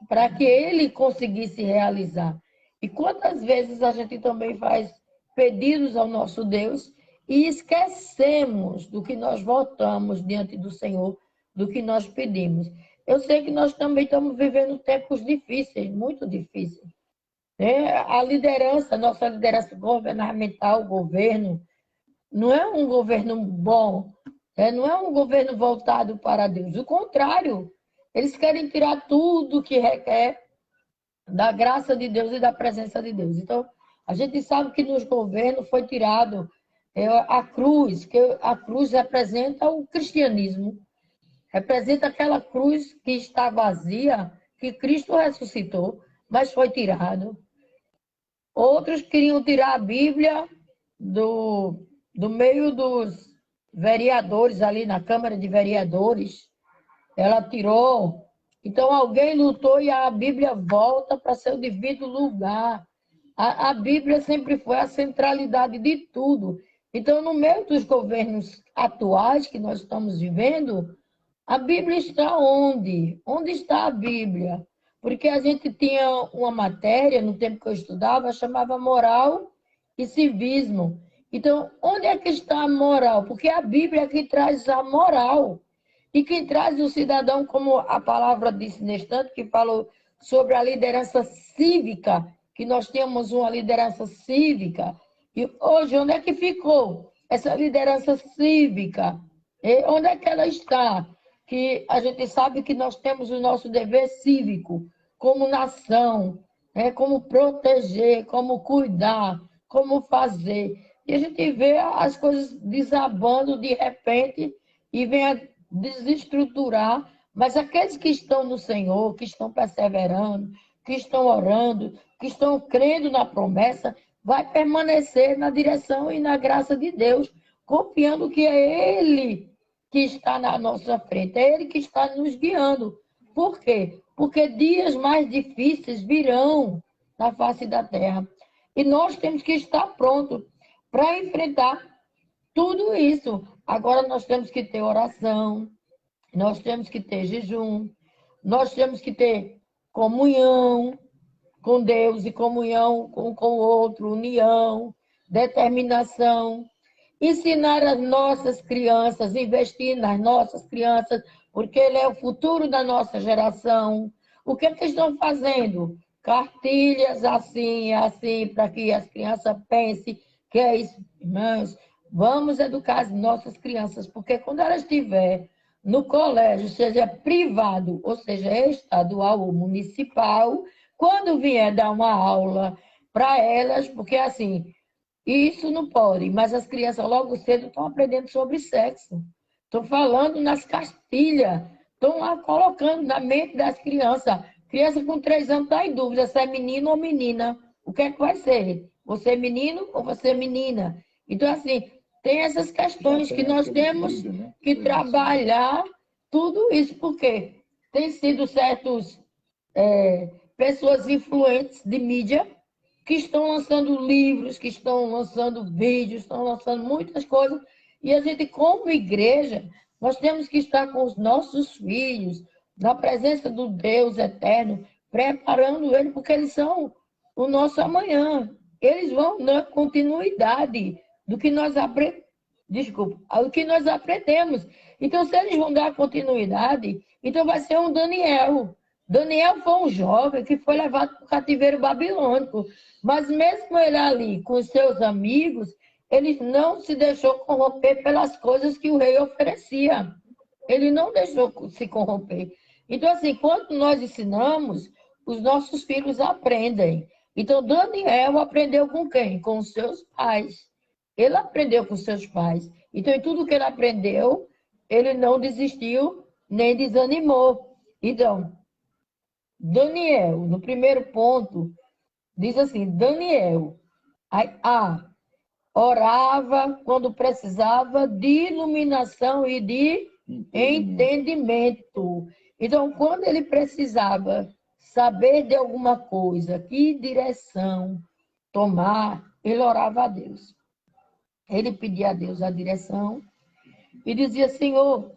para que ele conseguisse realizar. E quantas vezes a gente também faz pedidos ao nosso Deus e esquecemos do que nós voltamos diante do Senhor, do que nós pedimos. Eu sei que nós também estamos vivendo tempos difíceis, muito difíceis. A liderança, nossa liderança governamental, o governo, não é um governo bom, não é um governo voltado para Deus. O contrário, eles querem tirar tudo que requer da graça de Deus e da presença de Deus. Então, a gente sabe que nos governos foi tirado a cruz, que a cruz representa o cristianismo, representa aquela cruz que está vazia, que Cristo ressuscitou, mas foi tirado. Outros queriam tirar a Bíblia do meio dos vereadores, ali na Câmara de Vereadores. Ela tirou. Então, alguém lutou e a Bíblia volta para seu devido lugar. A Bíblia sempre foi a centralidade de tudo. Então, no meio dos governos atuais que nós estamos vivendo, a Bíblia está onde? Onde está a Bíblia? Porque a gente tinha uma matéria, no tempo que eu estudava, chamava moral e civismo. Então, onde é que está a moral? Porque a Bíblia é que traz a moral. E quem traz o cidadão, como a palavra disse nesse instante, que falou sobre a liderança cívica, que nós temos uma liderança cívica. E hoje, onde é que ficou essa liderança cívica? E onde é que ela está? Que a gente sabe que nós temos o nosso dever cívico, como nação, como proteger, como cuidar, como fazer. E a gente vê as coisas desabando de repente e vem a desestruturar, mas aqueles que estão no Senhor, que estão perseverando, que estão orando, que estão crendo na promessa, vai permanecer na direção e na graça de Deus, confiando que é Ele que está na nossa frente, é Ele que está nos guiando. Por quê? Porque dias mais difíceis virão na face da terra. E nós temos que estar prontos para enfrentar tudo isso. Agora nós temos que ter oração, nós temos que ter jejum, nós temos que ter comunhão com Deus e comunhão com o outro, união, determinação. Ensinar as nossas crianças, investir nas nossas crianças, porque ele é o futuro da nossa geração. O que é que estão fazendo? Cartilhas assim, para que as crianças pensem que é isso. Irmãos, vamos educar as nossas crianças, porque quando elas estiverem no colégio, seja privado, ou seja, estadual ou municipal, quando vier dar uma aula para elas, porque assim, E isso não pode, mas as crianças logo cedo estão aprendendo sobre sexo. Estão falando nas cartilhas, estão lá colocando na mente das crianças. Criança com 3 anos está em dúvida se é menino ou menina. O que é que vai ser? Você é menino ou você é menina? Então, assim, tem essas questões que nós temos que trabalhar tudo isso, porque tem sido certos pessoas influentes de mídia que estão lançando livros, que estão lançando vídeos, estão lançando muitas coisas. E a gente, como igreja, nós temos que estar com os nossos filhos, na presença do Deus eterno, preparando eles, porque eles são o nosso amanhã. Eles vão na continuidade do que nós aprendemos. Desculpa, o que nós aprendemos. Então, se eles vão dar continuidade, então vai ser um Daniel. Daniel foi um jovem que foi levado para o cativeiro babilônico, mas mesmo ele ali com os seus amigos, ele não se deixou corromper pelas coisas que o rei oferecia. Ele não deixou se corromper. Então, assim, quando nós ensinamos, os nossos filhos aprendem. Então, Daniel aprendeu com quem? Com os seus pais. Ele aprendeu com seus pais. Então, em tudo que ele aprendeu, ele não desistiu nem desanimou. Então, Daniel, no primeiro ponto, diz assim: Daniel, orava quando precisava de iluminação e de entendimento. Então, quando ele precisava saber de alguma coisa, que direção tomar, ele orava a Deus. Ele pedia a Deus a direção e dizia: Senhor,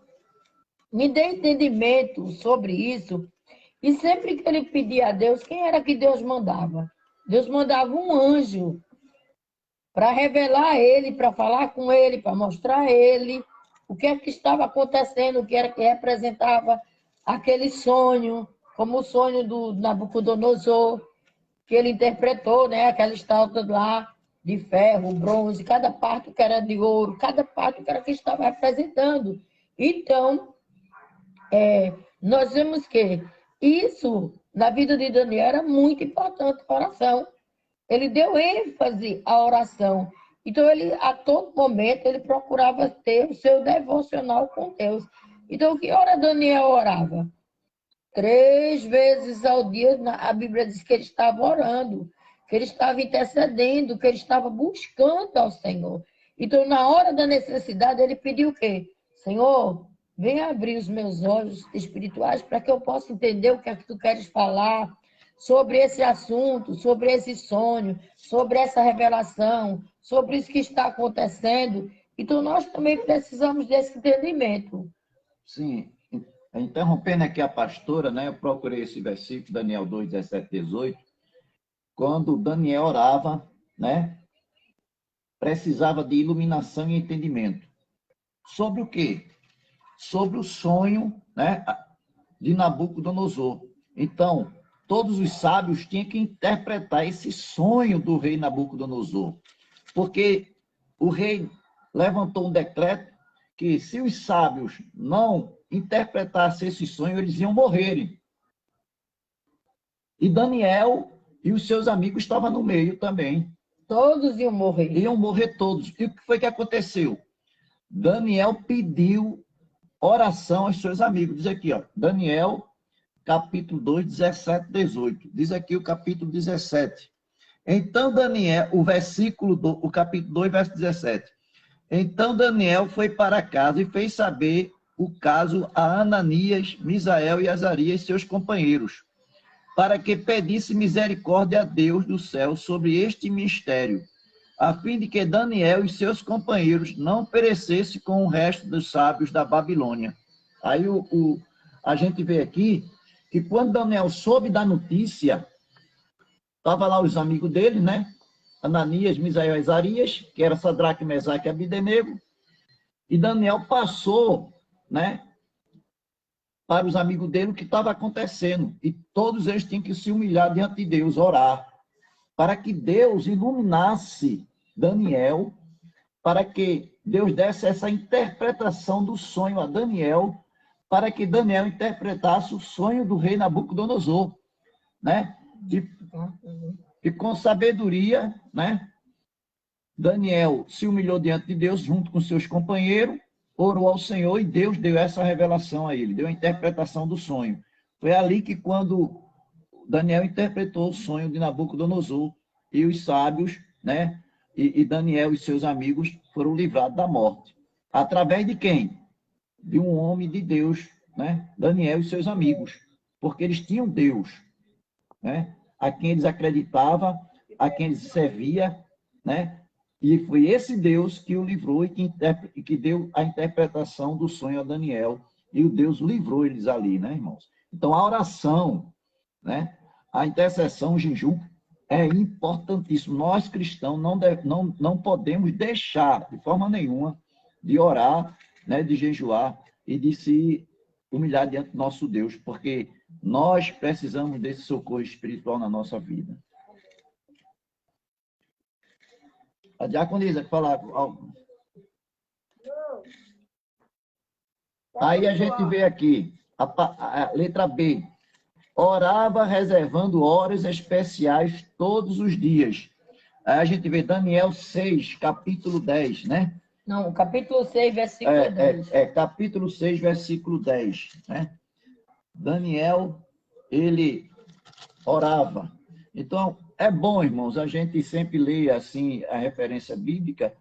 me dê entendimento sobre isso. E sempre que ele pedia a Deus, quem era que Deus mandava? Deus mandava um anjo para revelar a ele, para falar com ele, para mostrar a ele o que é que estava acontecendo, o que era que representava aquele sonho, como o sonho do Nabucodonosor, que ele interpretou, né? Aquela estátua lá de ferro, bronze, cada parte que era de ouro, cada parte que era que estava representando. Então, nós vemos que isso, na vida de Daniel, era muito importante, a oração. Ele deu ênfase à oração. Então, ele, a todo momento, ele procurava ter o seu devocional com Deus. Então, que hora Daniel orava? 3 vezes ao dia, a Bíblia diz que ele estava orando, que ele estava intercedendo, que ele estava buscando ao Senhor. Então, na hora da necessidade, ele pediu o quê? Senhor, venha abrir os meus olhos espirituais para que eu possa entender o que é que tu queres falar sobre esse assunto, sobre esse sonho, sobre essa revelação, sobre isso que está acontecendo. Então, nós também precisamos desse entendimento.
Sim, interrompendo aqui a pastora, né? Eu procurei esse versículo, Daniel 2, 17, 18. Quando Daniel orava, né? Precisava de iluminação e entendimento. Sobre o quê? Sobre o sonho, né? De Nabucodonosor. Então, todos os sábios tinham que interpretar esse sonho do rei Nabucodonosor. Porque o rei levantou um decreto que se os sábios não interpretassem esse sonho, eles iam morrer. E Daniel e os seus amigos estavam no meio também.
Todos iam morrer.
Iam morrer todos. E o que foi que aconteceu? Daniel pediu oração aos seus amigos. Diz aqui, ó, Daniel, capítulo 2, 17, 18. Diz aqui o capítulo 17. Então Daniel, o capítulo 2, verso 17. Então Daniel foi para casa e fez saber o caso a Ananias, Misael e Azarias, seus companheiros, para que pedisse misericórdia a Deus do céu sobre este mistério, a fim de que Daniel e seus companheiros não perecessem com o resto dos sábios da Babilônia. Aí a gente vê aqui que quando Daniel soube da notícia, estavam lá os amigos dele, né? Ananias, Misael e Azarias, que era Sadraque, Mesaque e Abidenego, e Daniel passou, né, para os amigos dele o que estava acontecendo, e todos eles tinham que se humilhar diante de Deus, orar, para que Deus iluminasse Daniel, para que Deus desse essa interpretação do sonho a Daniel, para que Daniel interpretasse o sonho do rei Nabucodonosor, né? E com sabedoria, né? Daniel se humilhou diante de Deus junto com seus companheiros, orou ao Senhor e Deus deu essa revelação a ele, deu a interpretação do sonho. Foi ali que quando Daniel interpretou o sonho de Nabucodonosor e os sábios, né? E Daniel e seus amigos foram livrados da morte. Através de quem? De um homem de Deus, né? Daniel e seus amigos. Porque eles tinham Deus, né? A quem eles acreditavam, a quem eles serviam, né? E foi esse Deus que o livrou e que deu a interpretação do sonho a Daniel. E o Deus livrou eles ali, né, irmãos? Então, a oração, né? A intercessão, o jejum, é importantíssimo. Nós, cristãos, não podemos deixar, de forma nenhuma, de orar, né, de jejuar e de se humilhar diante do nosso Deus, porque nós precisamos desse socorro espiritual na nossa vida. A diaconisa, falar algo. Aí a gente vê aqui, a letra B. Orava reservando horas especiais todos os dias. Aí a gente vê Daniel 6, capítulo 10, né?
Não, capítulo 6, versículo 10.
Capítulo 6, versículo 10, né? Daniel, ele orava. Então, é bom, irmãos, a gente sempre ler assim a referência bíblica,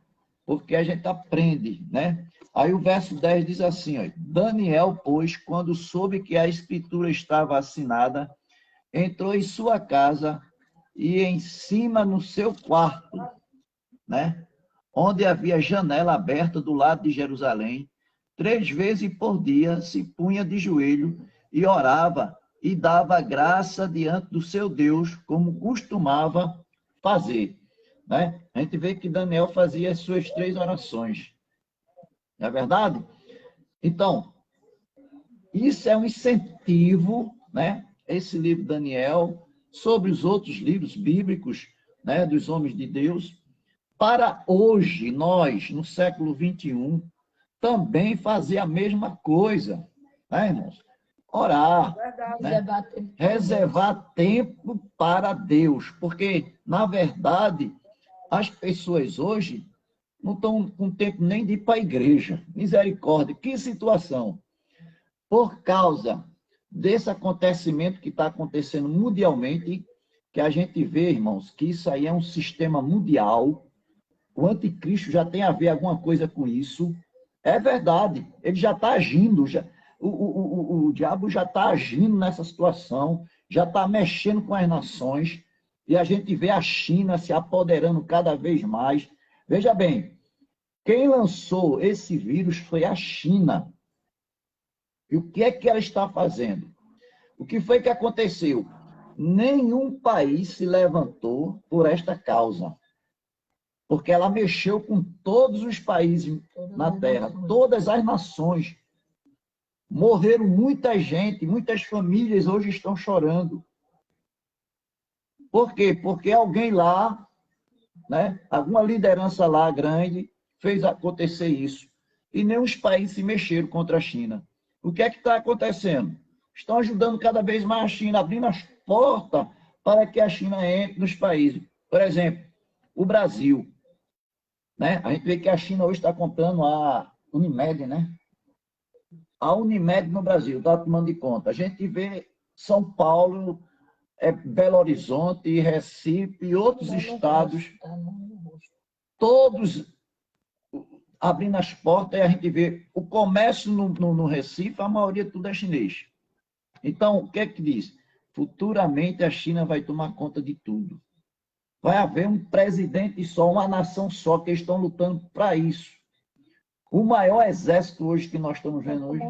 porque a gente aprende, né? Aí o verso 10 diz assim, ó, Daniel, pois, quando soube que a escritura estava assinada, entrou em sua casa e em cima no seu quarto, né? Onde havia janela aberta do lado de Jerusalém, 3 vezes por dia se punha de joelho e orava e dava graça diante do seu Deus, como costumava fazer, né? A gente vê que Daniel fazia as suas 3 orações. Não é verdade? Então, isso é um incentivo, né? Esse livro Daniel, sobre os outros livros bíblicos, né? Dos homens de Deus, para hoje, nós, no século 21, também fazer a mesma coisa, né, irmãos? Orar, né? Reservar tempo para Deus, porque, na verdade, as pessoas hoje não estão com tempo nem de ir para a igreja. Misericórdia, que situação! Por causa desse acontecimento que está acontecendo mundialmente, que a gente vê, irmãos, que isso aí é um sistema mundial, o anticristo já tem a ver alguma coisa com isso. É verdade, ele já está agindo, o diabo já está agindo nessa situação, já está mexendo com as nações, e a gente vê a China se apoderando cada vez mais. Veja bem, quem lançou esse vírus foi a China. E o que é que ela está fazendo? O que foi que aconteceu? Nenhum país se levantou por esta causa. Porque ela mexeu com todos os países na Terra, todas as nações. Morreram muita gente, muitas famílias hoje estão chorando. Por quê? Porque alguém lá, né, alguma liderança lá grande, fez acontecer isso. E nem os países se mexeram contra a China. O que é que está acontecendo? Estão ajudando cada vez mais a China, abrindo as portas para que a China entre nos países. Por exemplo, o Brasil. Né? A gente vê que a China hoje está comprando a Unimed, né? A Unimed no Brasil, está tomando de conta. A gente vê São Paulo, Belo Horizonte, Recife e outros estados, todos abrindo as portas, e a gente vê o comércio no Recife, a maioria tudo é chinês. Então, o que é que diz? Futuramente a China vai tomar conta de tudo. Vai haver um presidente só, uma nação só, que estão lutando para isso. O maior exército hoje que nós estamos vendo hoje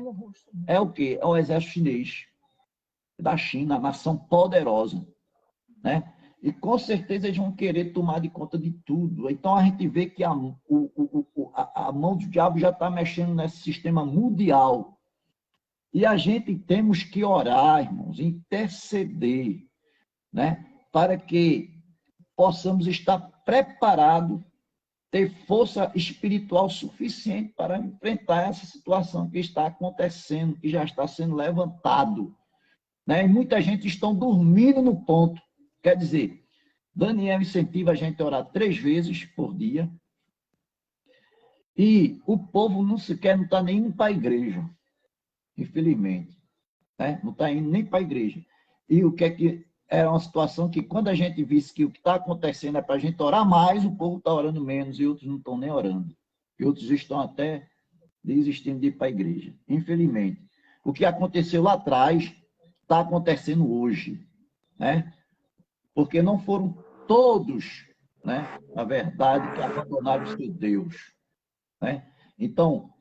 é o quê? É o exército chinês, da China, a nação poderosa, né? E com certeza eles vão querer tomar de conta de tudo. Então a gente vê que a mão do diabo já está mexendo nesse sistema mundial. E a gente temos que orar, irmãos, interceder, né? Para que possamos estar preparados, ter força espiritual suficiente para enfrentar essa situação que está acontecendo, que já está sendo levantado. Né? E muita gente está dormindo no ponto. Quer dizer, Daniel incentiva a gente a orar 3 vezes por dia, E o povo não sequer não está nem indo para a igreja, infelizmente. Né? Não está indo nem para a igreja. E o que é que era uma situação que, quando a gente visse que o que está acontecendo é para a gente orar mais, o povo está orando menos e outros não estão nem orando. E outros estão até desistindo de ir para a igreja. Infelizmente. O que aconteceu lá atrás está acontecendo hoje. Né? Porque não foram todos, né, na verdade, que abandonaram o seu Deus. Né? Então,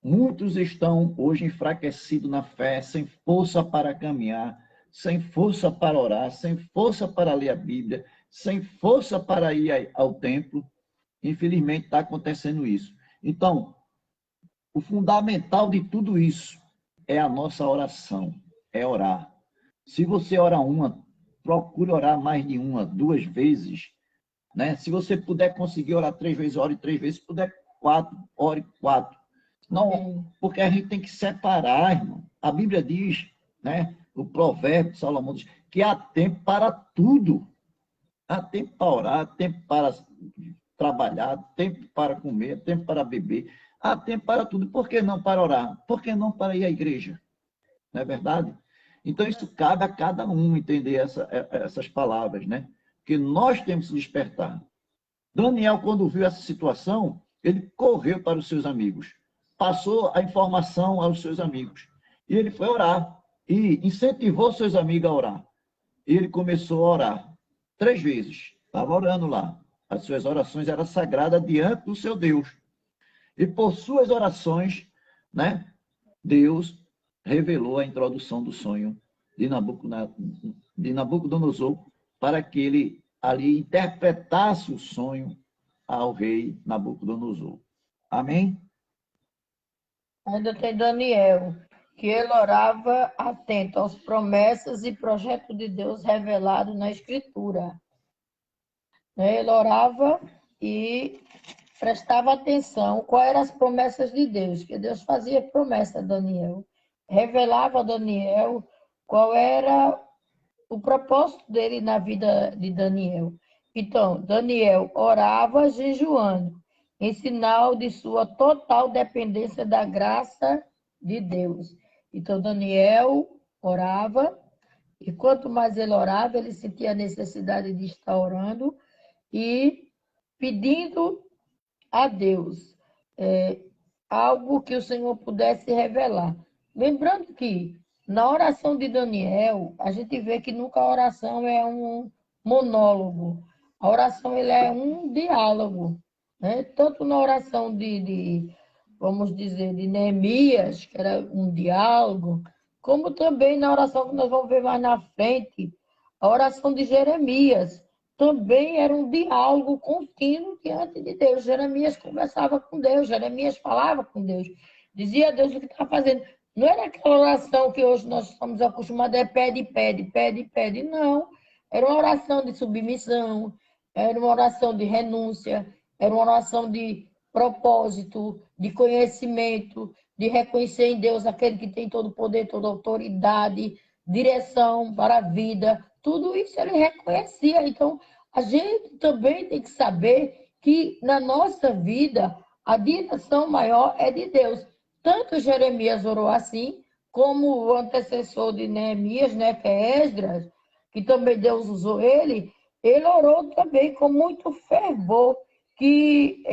muitos estão hoje enfraquecidos na fé, sem força para caminhar, sem força para orar, sem força para ler a Bíblia, sem força para ir ao templo. Infelizmente, está acontecendo isso. Então, o fundamental de tudo isso é a nossa oração, é orar. Se você ora uma, procure orar mais de uma, duas vezes. Né? Se você puder conseguir orar 3 vezes, ore 3 vezes. Se puder 4, ore 4. Não, porque a gente tem que separar, irmão. A Bíblia diz, né? O provérbio de Salomão diz que há tempo para tudo. Há tempo para orar, tempo para trabalhar, tempo para comer, tempo para beber. Há tempo para tudo. Por que não para orar? Por que não para ir à igreja? Não é verdade? Então, isso cabe a cada um entender essas palavras, né? Porque nós temos que despertar. Daniel, quando viu essa situação, ele correu para os seus amigos, passou a informação aos seus amigos. E ele foi orar e incentivou seus amigos a orar. E ele começou a orar 3 vezes. Estava orando lá. As suas orações eram sagradas diante do seu Deus. E por suas orações, né, Deus revelou a introdução do sonho de Nabucodonosor para que ele ali interpretasse o sonho ao rei Nabucodonosor. Amém?
Ainda tem Daniel, que ele orava atento às promessas e projetos de Deus revelados na Escritura. Ele orava e prestava atenção quais eram as promessas de Deus, que Deus fazia promessa a Daniel. Revelava a Daniel qual era o propósito dele na vida de Daniel. Então, Daniel orava jejuando, em sinal de sua total dependência da graça de Deus. Então, Daniel orava, e quanto mais ele orava, ele sentia a necessidade de estar orando e pedindo a Deus algo que o Senhor pudesse revelar. Lembrando que na oração de Daniel, a gente vê que nunca a oração é um monólogo. A oração ele é um diálogo. Né? Tanto na oração vamos dizer, de Neemias, que era um diálogo, como também na oração que nós vamos ver mais na frente, a oração de Jeremias, também era um diálogo contínuo diante de Deus. Jeremias conversava com Deus, Jeremias falava com Deus, dizia a Deus o que estava fazendo. Não era aquela oração que hoje nós estamos acostumados, pede, pede, pede, pede. Não. Era uma oração de submissão, era uma oração de renúncia, era uma oração de propósito, de conhecimento, de reconhecer em Deus aquele que tem todo o poder, toda a autoridade, direção para a vida. Tudo isso ele reconhecia. Então, a gente também tem que saber que na nossa vida a direção maior é de Deus. Tanto Jeremias orou assim, como o antecessor de Neemias, né, que é Esdras, que também Deus usou ele orou também com muito fervor, que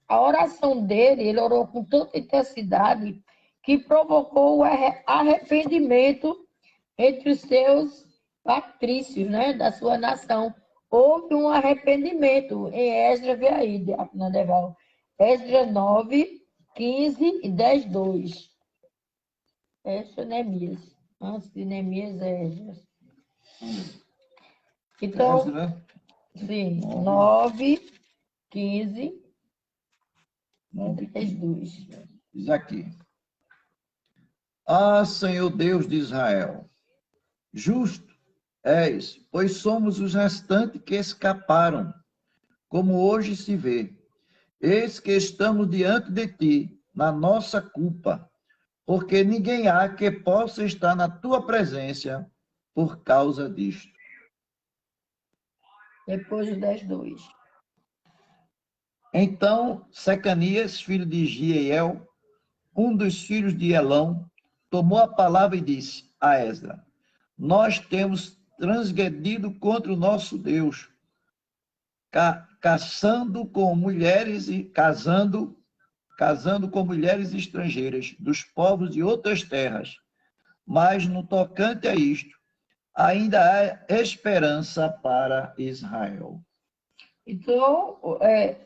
a oração dele, ele orou com tanta intensidade, que provocou o arrependimento entre os seus patrícios, né, da sua nação. Houve um arrependimento em Esdras, vê aí, Diácono Adeval. Esdras 9, 15 e 10, 2. Essa é Neemias. Antes de Neemias é Esdras. Então, sim, 9, 15 e 10, 2.
Diz aqui. Ah, Senhor Deus de Israel, justo és, pois somos os restantes que escaparam, como hoje se vê. Eis que estamos diante de ti, na nossa culpa, porque ninguém há que possa estar na tua presença por causa disto.
Depois do 10, 2.
Então, Secanias, filho de Giel, um dos filhos de Elão, tomou a palavra e disse a Esdra: Nós temos transgredido contra o nosso Deus, caçando com mulheres e casando com mulheres estrangeiras dos povos de outras terras. Mas no tocante a isto, ainda há esperança para Israel.
Então,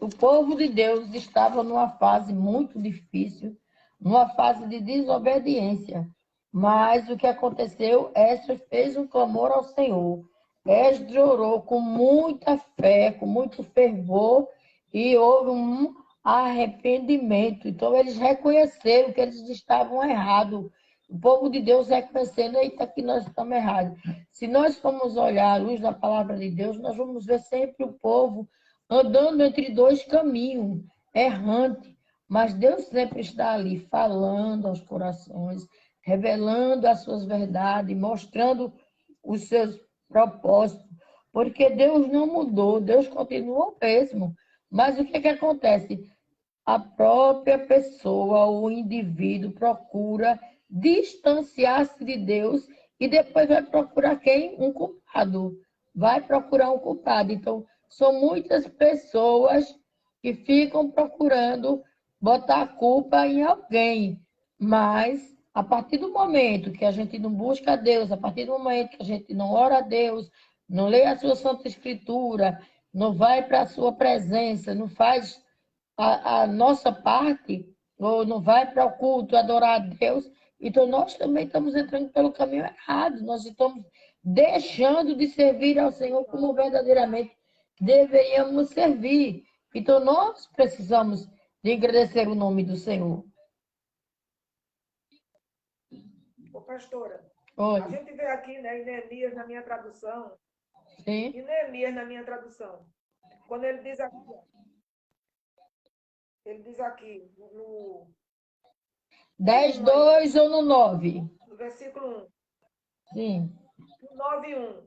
o povo de Deus estava numa fase muito difícil, numa fase de desobediência. Mas o que aconteceu? Esdras fez um clamor ao Senhor. Esdras orou com muita fé, com muito fervor, e houve um arrependimento. Então, eles reconheceram que eles estavam errados. O povo de Deus reconhecendo, eita, que nós estamos errados. Se nós formos olhar à luz da palavra de Deus, nós vamos ver sempre o povo andando entre dois caminhos, errante. Mas Deus sempre está ali falando aos corações, revelando as suas verdades, mostrando os seus propósitos. Porque Deus não mudou, Deus continua o mesmo. Mas o que que acontece? A própria pessoa, o indivíduo, procura distanciar-se de Deus e depois vai procurar quem? Um culpado. Vai procurar um culpado. Então, são muitas pessoas que ficam procurando botar a culpa em alguém. Mas, a partir do momento que a gente não busca a Deus, a partir do momento que a gente não ora a Deus, não lê a sua Santa Escritura, não vai para a sua presença, não faz a nossa parte, ou não vai para o culto adorar a Deus, então nós também estamos entrando pelo caminho errado, nós estamos deixando de servir ao Senhor como verdadeiramente deveríamos servir. Então nós precisamos de agradecer o nome do Senhor.
Ô, pastora,
Oi,
a gente vê aqui, né, em Neemias, na minha tradução,
sim.
em Neemias, na minha tradução, quando ele diz aqui, ó, ele diz aqui, no
10,
1 ainda,
2 ou no 9?
no versículo 1,
Sim.
no 9:1,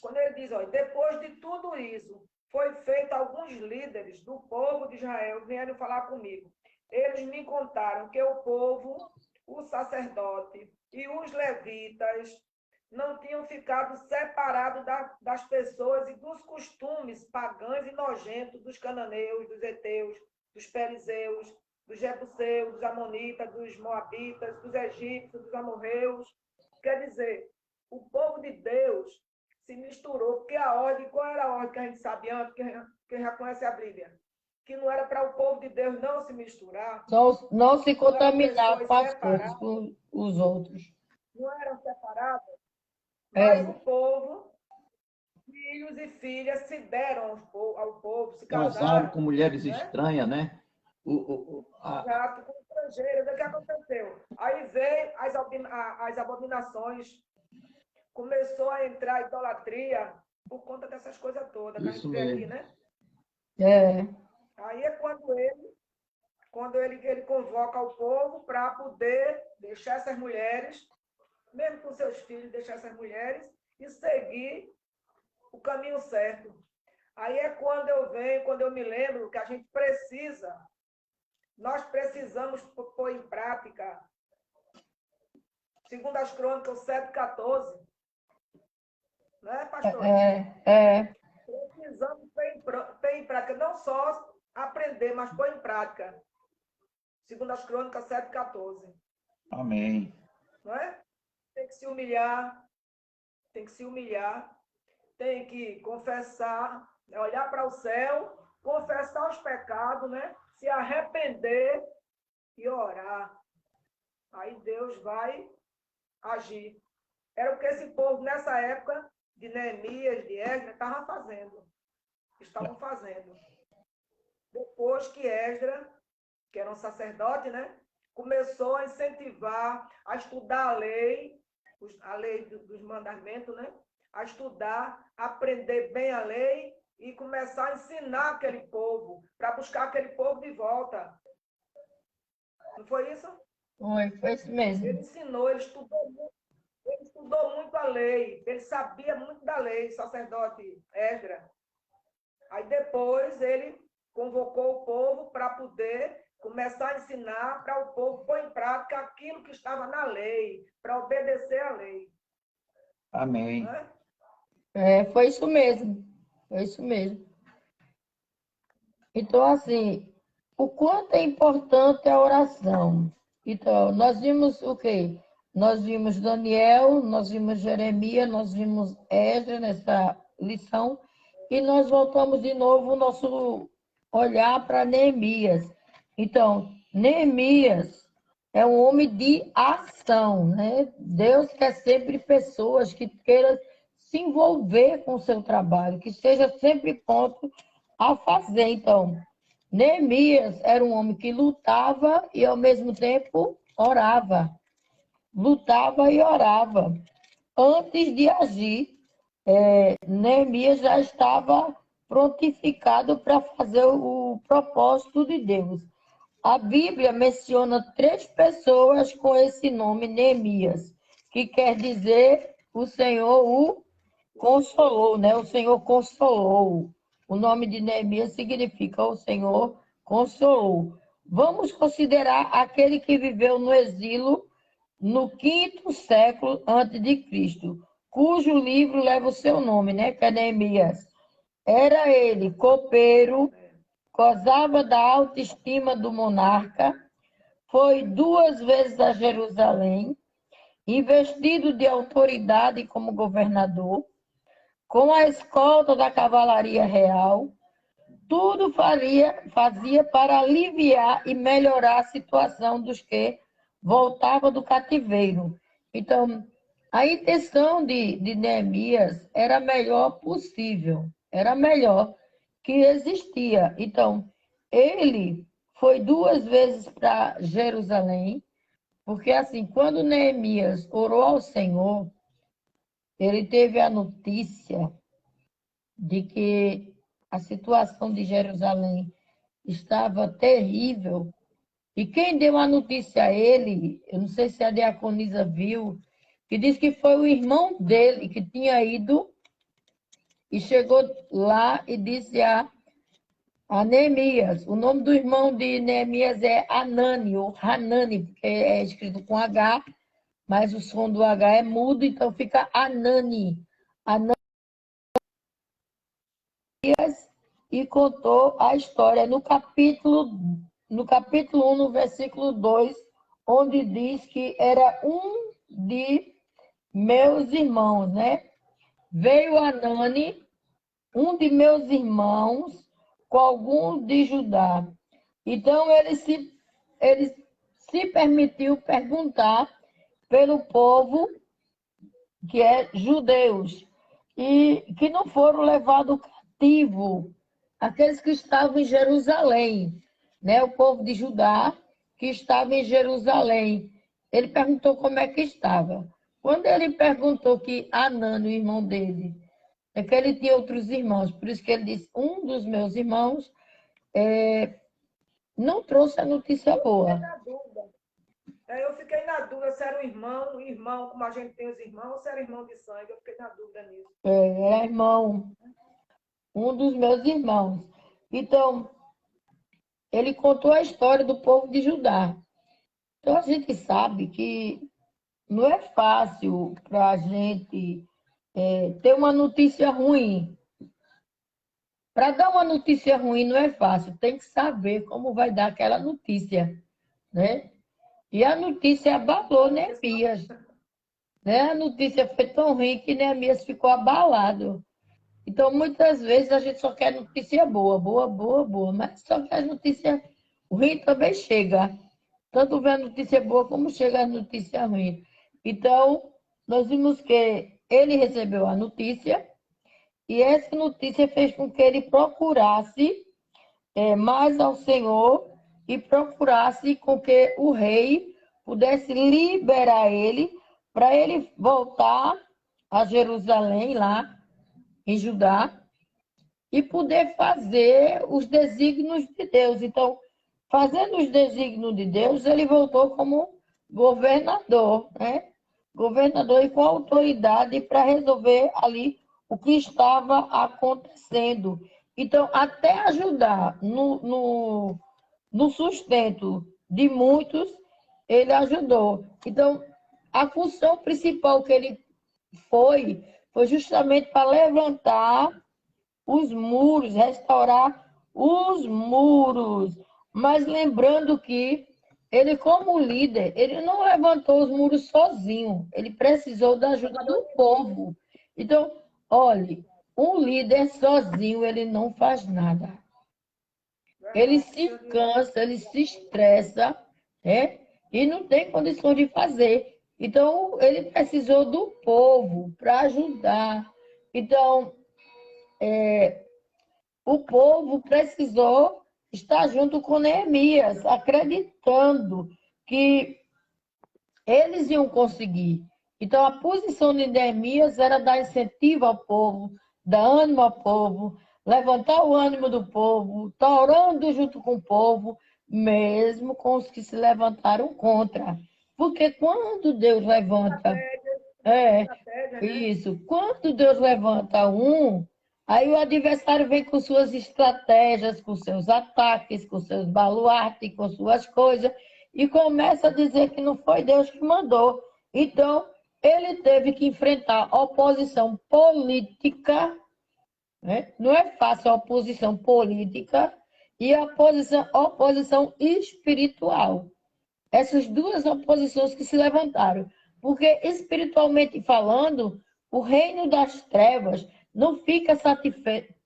quando ele diz, ó, depois de tudo isso, foi feito alguns líderes do povo de Israel vieram falar comigo. Eles me contaram que o povo, o sacerdote e os levitas não tinham ficado separados das pessoas e dos costumes pagãos e nojentos dos cananeus, dos heteus, dos perizeus, dos jebuseus, dos amonitas, dos moabitas, dos egípcios, dos amorreus. Quer dizer, o povo de Deus se misturou, porque a ordem, qual era a ordem que a gente sabe antes, quem já conhece a Bíblia? Que não era para o povo de Deus não se misturar,
Não se
não eram
contaminar
pessoas
com as coisas,
separadas,
com os outros.
não eram separadas, mas o
É,
povo, filhos e filhas se deram ao povo, se
Casaram
casaram,
com mulheres
né?
estranhas, né?
Exato, com estrangeiros. O que aconteceu? Aí veio as abominações, começou a entrar a idolatria por conta dessas coisas todas que a gente
Isso
vê aqui,
mesmo.
né?
é.
Aí é quando ele convoca o povo para poder deixar essas mulheres, mesmo com seus filhos, deixar essas mulheres e seguir o caminho certo. Aí é quando eu venho, quando eu me lembro que a gente precisa, nós precisamos pôr em prática, segundo as Crônicas 7:14, né, pastora? Precisamos pôr em prática, não só aprender, mas pôr em prática. Segundo as Crônicas 7:14.
Amém.
Não é? Tem que se humilhar, tem que se humilhar, tem que confessar, olhar para o céu, confessar os pecados, né? Se arrepender e orar. Aí Deus vai agir. Era o que esse povo, nessa época, de Neemias, de Esdras, estavam fazendo. Depois que Esdras, que era um sacerdote, né? Começou a incentivar, a estudar a lei dos mandamentos, né? A estudar, aprender bem a lei e começar a ensinar aquele povo, para buscar aquele povo de volta. Não foi isso?
Foi isso mesmo.
Ele ensinou, ele estudou muito a lei, ele sabia muito da lei, sacerdote Esdras. Aí depois ele convocou o povo para poder começar a ensinar para o povo pôr em prática aquilo que estava na lei, para obedecer à lei.
Amém.
Né?
Foi isso mesmo. Foi isso mesmo. Então, assim, o quanto é importante a oração. Então, nós vimos o quê? Nós vimos Daniel, nós vimos Jeremias, nós vimos Esdras nessa lição, e nós voltamos de novo o nosso olhar para Neemias. Então, Neemias é um homem de ação, né? Deus quer sempre pessoas que queiram se envolver com o seu trabalho, que esteja sempre pronto a fazer. Então, Neemias era um homem que lutava e, ao mesmo tempo, orava. Lutava e orava. Antes de agir, Neemias já estava prontificado para fazer o propósito de Deus. A Bíblia menciona 3 pessoas com esse nome, Neemias, que quer dizer o Senhor o consolou, né? O Senhor consolou. O nome de Neemias significa o Senhor consolou. Vamos considerar aquele que viveu no exílio no 5º século antes de Cristo, cujo livro leva o seu nome, né? Que é Neemias. Era ele copeiro, gozava da autoestima do monarca, foi 2 vezes a Jerusalém, investido de autoridade como governador, com a escolta da cavalaria real, tudo fazia para aliviar e melhorar a situação dos que voltavam do cativeiro. Então, a intenção de Neemias era a melhor possível, era a melhor que existia. Então, ele foi 2 vezes para Jerusalém, porque assim, quando Neemias orou ao Senhor, ele teve a notícia de que a situação de Jerusalém estava terrível. E quem deu a notícia a ele, eu não sei se a diaconisa viu, que disse que foi o irmão dele que tinha ido e chegou lá e disse a Neemias. O nome do irmão de Neemias é Anani, ou Hanani, porque é escrito com H, mas o som do H é mudo, então fica Anani. E contou a história no capítulo 1, no versículo 2, onde diz que era um de meus irmãos, né? Veio Anani, um de meus irmãos, com alguns de Judá. Então ele se permitiu perguntar pelo povo que é judeus e que não foram levados cativo, aqueles que estavam em Jerusalém, né? O povo de Judá que estava em Jerusalém. Ele perguntou como é que estava. Quando ele perguntou que Anani, o irmão dele, é que ele tinha outros irmãos, por isso que ele disse, um dos meus irmãos não trouxe a notícia boa.
Eu fiquei na dúvida se era um irmão, como a gente tem os irmãos, ou se era irmão de sangue. Eu fiquei na dúvida nisso.
Era irmão, um dos meus irmãos. Então, ele contou a história do povo de Judá. Então, a gente sabe que não é fácil para a gente ter uma notícia ruim. Para dar uma notícia ruim não é fácil, tem que saber como vai dar aquela notícia, né? E a notícia abalou Neemias, né? A notícia foi tão ruim que Neemias ficou abalado. Então, muitas vezes a gente só quer notícia boa, boa, boa, boa, mas só que a notícia ruim também chega. Tanto vem a notícia boa como chega a notícia ruim. Então, nós vimos que ele recebeu a notícia e essa notícia fez com que ele procurasse mais ao Senhor e procurasse com que o rei pudesse liberar ele para ele voltar a Jerusalém, lá em Judá, e poder fazer os desígnios de Deus. Então, fazendo os desígnios de Deus, ele voltou como governador, né? Governador e com autoridade para resolver ali o que estava acontecendo. Então, até ajudar no sustento de muitos, ele ajudou. Então, a função principal que ele foi justamente para levantar os muros, restaurar os muros. Mas lembrando que ele, como líder, ele não levantou os muros sozinho, ele precisou da ajuda do povo. Então, olhe, um líder sozinho, ele não faz nada. Ele se cansa, ele se estressa, né? E não tem condições de fazer. Então, ele precisou do povo para ajudar. Então, o povo precisou estar junto com Neemias, acreditando que eles iam conseguir. Então, a posição de Neemias era dar incentivo ao povo, dar ânimo ao povo, levantar o ânimo do povo, estar orando junto com o povo, mesmo com os que se levantaram contra. Porque quando Deus levanta é, isso. Quando Deus levanta um, aí o adversário vem com suas estratégias, com seus ataques, com seus baluartes, com suas coisas, e começa a dizer que não foi Deus que mandou. Então, ele teve que enfrentar oposição política, né? Não é fácil a oposição política e a oposição espiritual. Essas duas oposições que se levantaram. Porque, espiritualmente falando, o reino das trevas não fica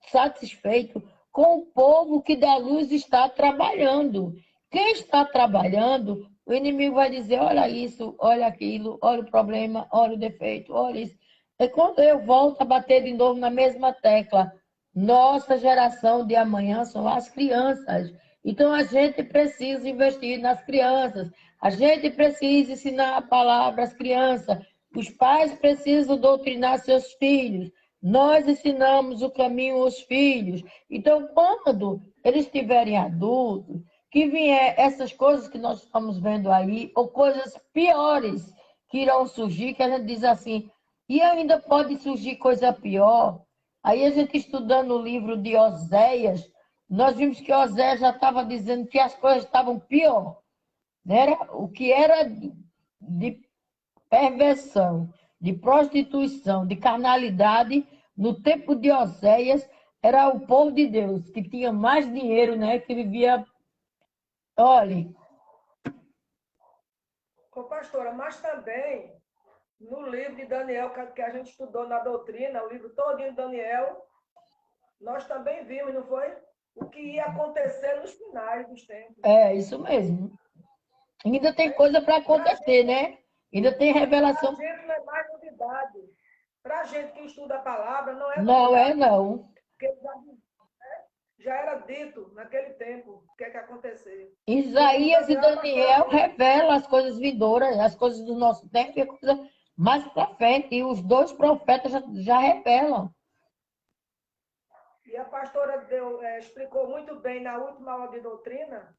satisfeito com o povo que da luz está trabalhando. Quem está trabalhando, o inimigo vai dizer: olha isso, olha aquilo, olha o problema, olha o defeito, olha isso. E quando eu volto a bater de novo na mesma tecla, nossa geração de amanhã são as crianças. Então a gente precisa investir nas crianças, a gente precisa ensinar a palavra às crianças, os pais precisam doutrinar seus filhos, nós ensinamos o caminho aos filhos. Então, quando eles estiverem adultos, que vier essas coisas que nós estamos vendo aí, ou coisas piores que irão surgir, que a gente diz assim, e ainda pode surgir coisa pior. Aí a gente estudando o livro de Oséias, nós vimos que Oséias já estava dizendo que as coisas estavam pior. Né? O que era de perversão, de prostituição, de carnalidade, no tempo de Oséias, era o povo de Deus, que tinha mais dinheiro, né? Que vivia. Olhe,
Ô, pastora, mas também no livro de Daniel, que a gente estudou na doutrina, o livro todinho de Daniel, nós também vimos, não foi? O que ia acontecer nos finais dos tempos.
é isso mesmo. Ainda tem coisa para acontecer, né? Ainda tem revelação.
Para a gente não é mais novidade. Para a gente que estuda a palavra, não é
Não é,
novidade.
não.
Porque já era dito naquele tempo o que é que ia acontecer.
Isaías e Daniel revelam as coisas vindouras, as coisas do nosso tempo e a coisa mais para frente. E os dois profetas já revelam.
E a pastora explicou muito bem na última aula de doutrina,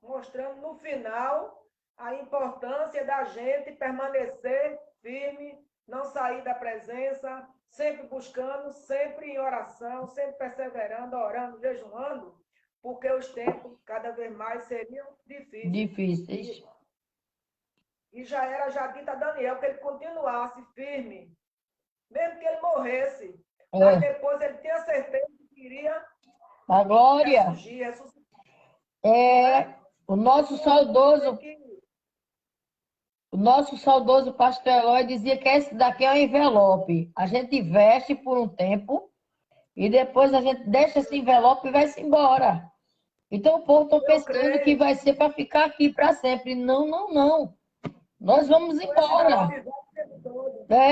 mostrando no final a importância da gente permanecer firme, não sair da presença, sempre buscando, sempre em oração, sempre perseverando, orando, jejuando, porque os tempos cada vez mais seriam
Difíceis.
E já dito a Daniel que ele continuasse firme, mesmo que ele morresse, mas depois ele tinha certeza que iria
a glória.
ressurgir.
O nosso saudoso pastor Eloy dizia que esse daqui é um envelope. A gente veste por um tempo e depois a gente deixa esse envelope e vai-se embora. Então o povo está pensando que vai ser para ficar aqui para sempre. Não, não, não. Nós vamos embora.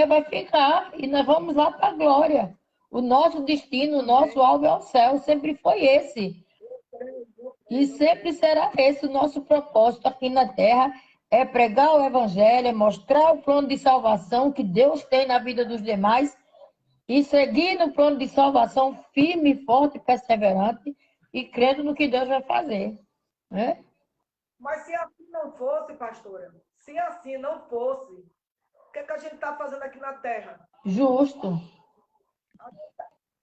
Vai ficar e nós vamos lá para a glória. O nosso destino, o nosso alvo é o céu, sempre foi esse. E sempre será esse o nosso propósito aqui na Terra, é pregar o Evangelho, é mostrar o plano de salvação que Deus tem na vida dos demais e seguir no plano de salvação firme, forte, perseverante e crendo no que Deus vai fazer. Né?
Mas se assim não fosse, pastora, se assim não fosse, o que é que a gente está fazendo aqui na Terra?
Justo.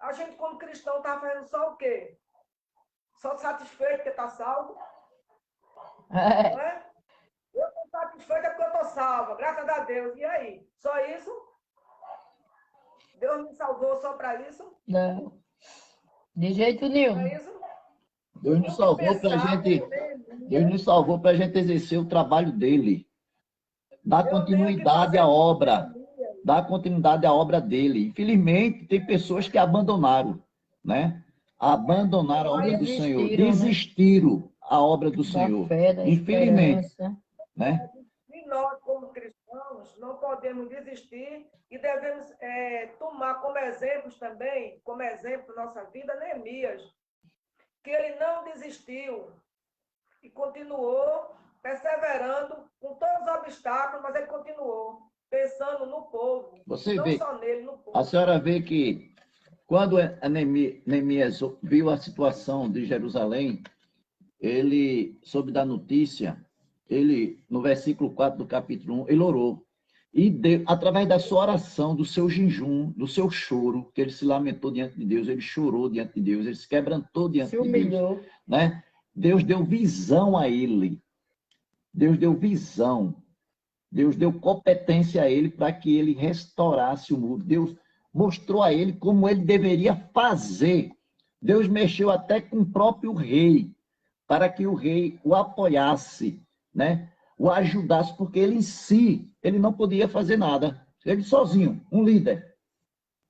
A gente, como cristão, está fazendo só o quê? Só satisfeito porque está salvo, não é? Eu estou satisfeita porque eu estou salva, graças a Deus. E aí? Só isso? Deus me salvou só para isso?
Não, de jeito
Não
nenhum.
é isso?
Deus nos salvou para Deus nos salvou para a gente exercer o trabalho dele, dar continuidade à obra, dar continuidade à obra dele. Infelizmente, tem pessoas que abandonaram, né? Abandonaram a obra do Senhor, desistiram a obra do Senhor.
Fé, da
Infelizmente,
esperança.
né?
E nós, como cristãos, não podemos desistir e devemos tomar como exemplos também, como exemplo na nossa vida, Neemias, que ele não desistiu e continuou perseverando com todos os obstáculos, mas ele continuou pensando no povo,
Você
não
vê,
só nele, no povo.
a senhora vê que quando Neemias viu a situação de Jerusalém, ele soube da notícia, ele, no versículo 4 do capítulo 1, ele orou. E através da sua oração, do seu jejum, do seu choro, que ele se lamentou diante de Deus, ele chorou diante de Deus, ele se quebrantou diante de Deus, né? Deus deu visão a ele. Deus deu visão. Deus deu competência a ele para que ele restaurasse o muro. Deus mostrou a ele como ele deveria fazer. Deus mexeu até com o próprio rei, para que o rei o apoiasse, né? O ajudasse, porque ele em si, ele não podia fazer nada. Ele sozinho, um líder.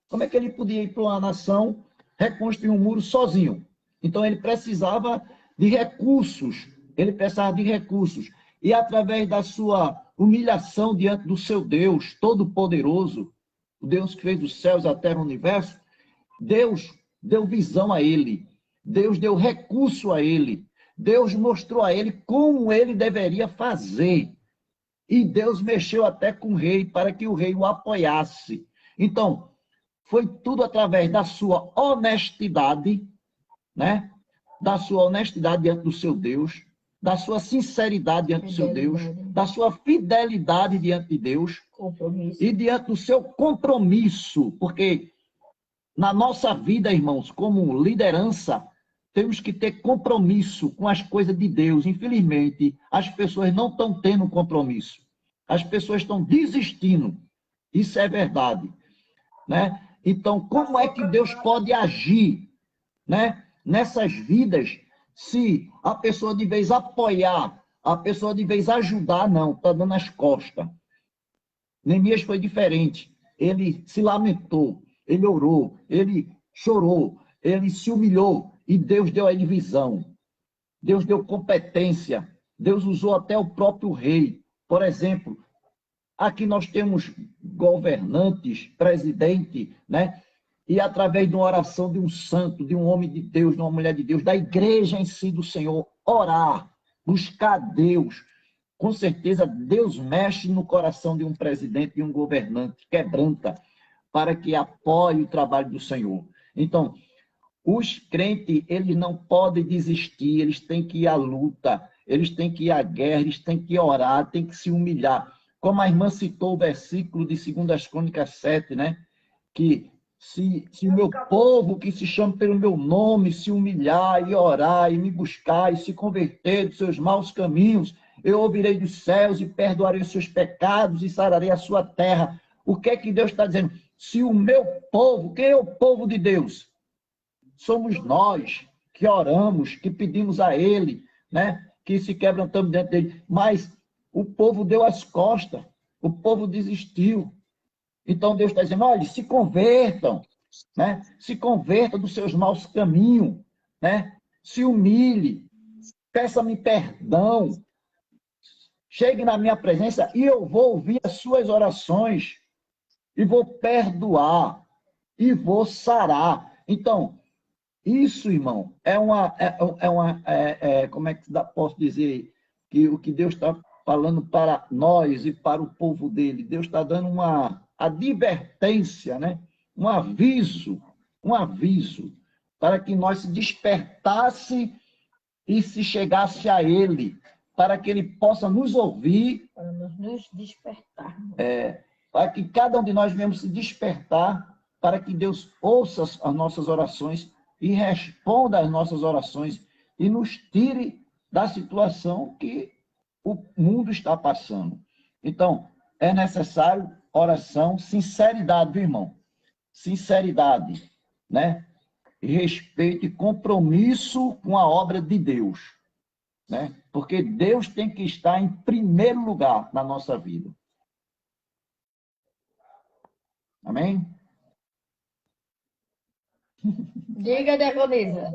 Como é que ele podia ir para uma nação, reconstruir um muro sozinho? Então ele precisava de recursos. Ele precisava de recursos. E através da sua humilhação diante do seu Deus Todo-Poderoso, o Deus que fez os céus, a terra, o universo, Deus deu visão a ele. Deus deu recurso a ele. Deus mostrou a ele como ele deveria fazer. E Deus mexeu até com o rei para que o rei o apoiasse. Então, foi tudo através da sua honestidade, né? Da sua honestidade diante do seu Deus, da sua sinceridade diante do seu Deus, da sua fidelidade diante de Deus e diante do seu compromisso, porque na nossa vida, irmãos, como liderança, temos que ter compromisso com as coisas de Deus. Infelizmente, as pessoas não estão tendo compromisso. As pessoas estão desistindo. Isso é verdade, né? Então, como é que Deus pode agir, né, nessas vidas se a pessoa de vez apoiar, a pessoa de vez ajudar, não, está dando as costas. Neemias foi diferente. Ele se lamentou, ele orou, ele chorou, ele se humilhou e Deus deu a ele visão. Deus deu competência. Deus usou até o próprio rei. Por exemplo, aqui nós temos governantes, presidente, né? E através de uma oração de um santo, de um homem de Deus, de uma mulher de Deus, da igreja em si do Senhor, orar, buscar Deus. Com certeza, Deus mexe no coração de um presidente, de um governante, quebranta, para que apoie o trabalho do Senhor. Então, os crentes, eles não podem desistir, eles têm que ir à luta, eles têm que ir à guerra, eles têm que orar, têm que se humilhar. Como a irmã citou o versículo de 2 Crônicas 7, né? Que se o meu povo, que se chama pelo meu nome, se humilhar e orar e me buscar e se converter dos seus maus caminhos, eu ouvirei dos céus e perdoarei os seus pecados e sararei a sua terra. O que é que Deus está dizendo? Se o meu povo, quem é o povo de Deus? Somos nós que oramos, que pedimos a Ele, né? Que se quebrantamos diante dele. Mas o povo deu as costas, o povo desistiu. Então Deus está dizendo, olha, se convertam, né? Se convertam dos seus maus caminhos, né? Se humilhe, peça-me perdão, chegue na minha presença e eu vou ouvir as suas orações e vou perdoar e vou sarar. Então, isso, irmão, como é que posso dizer que o que Deus está falando para nós e para o povo dele? Deus está dando uma advertência, né? Um aviso para que nós se despertasse e se chegasse a ele, para que ele possa nos ouvir,
para nos despertar.
Para que cada um de nós venhamos se despertar para que Deus ouça as nossas orações e responda às nossas orações e nos tire da situação que o mundo está passando. Então, é necessário oração, sinceridade, viu, irmão? Sinceridade, né? Respeito e compromisso com a obra de Deus, né? Porque Deus tem que estar em primeiro lugar na nossa vida. Amém?
Diga, Diaconisa.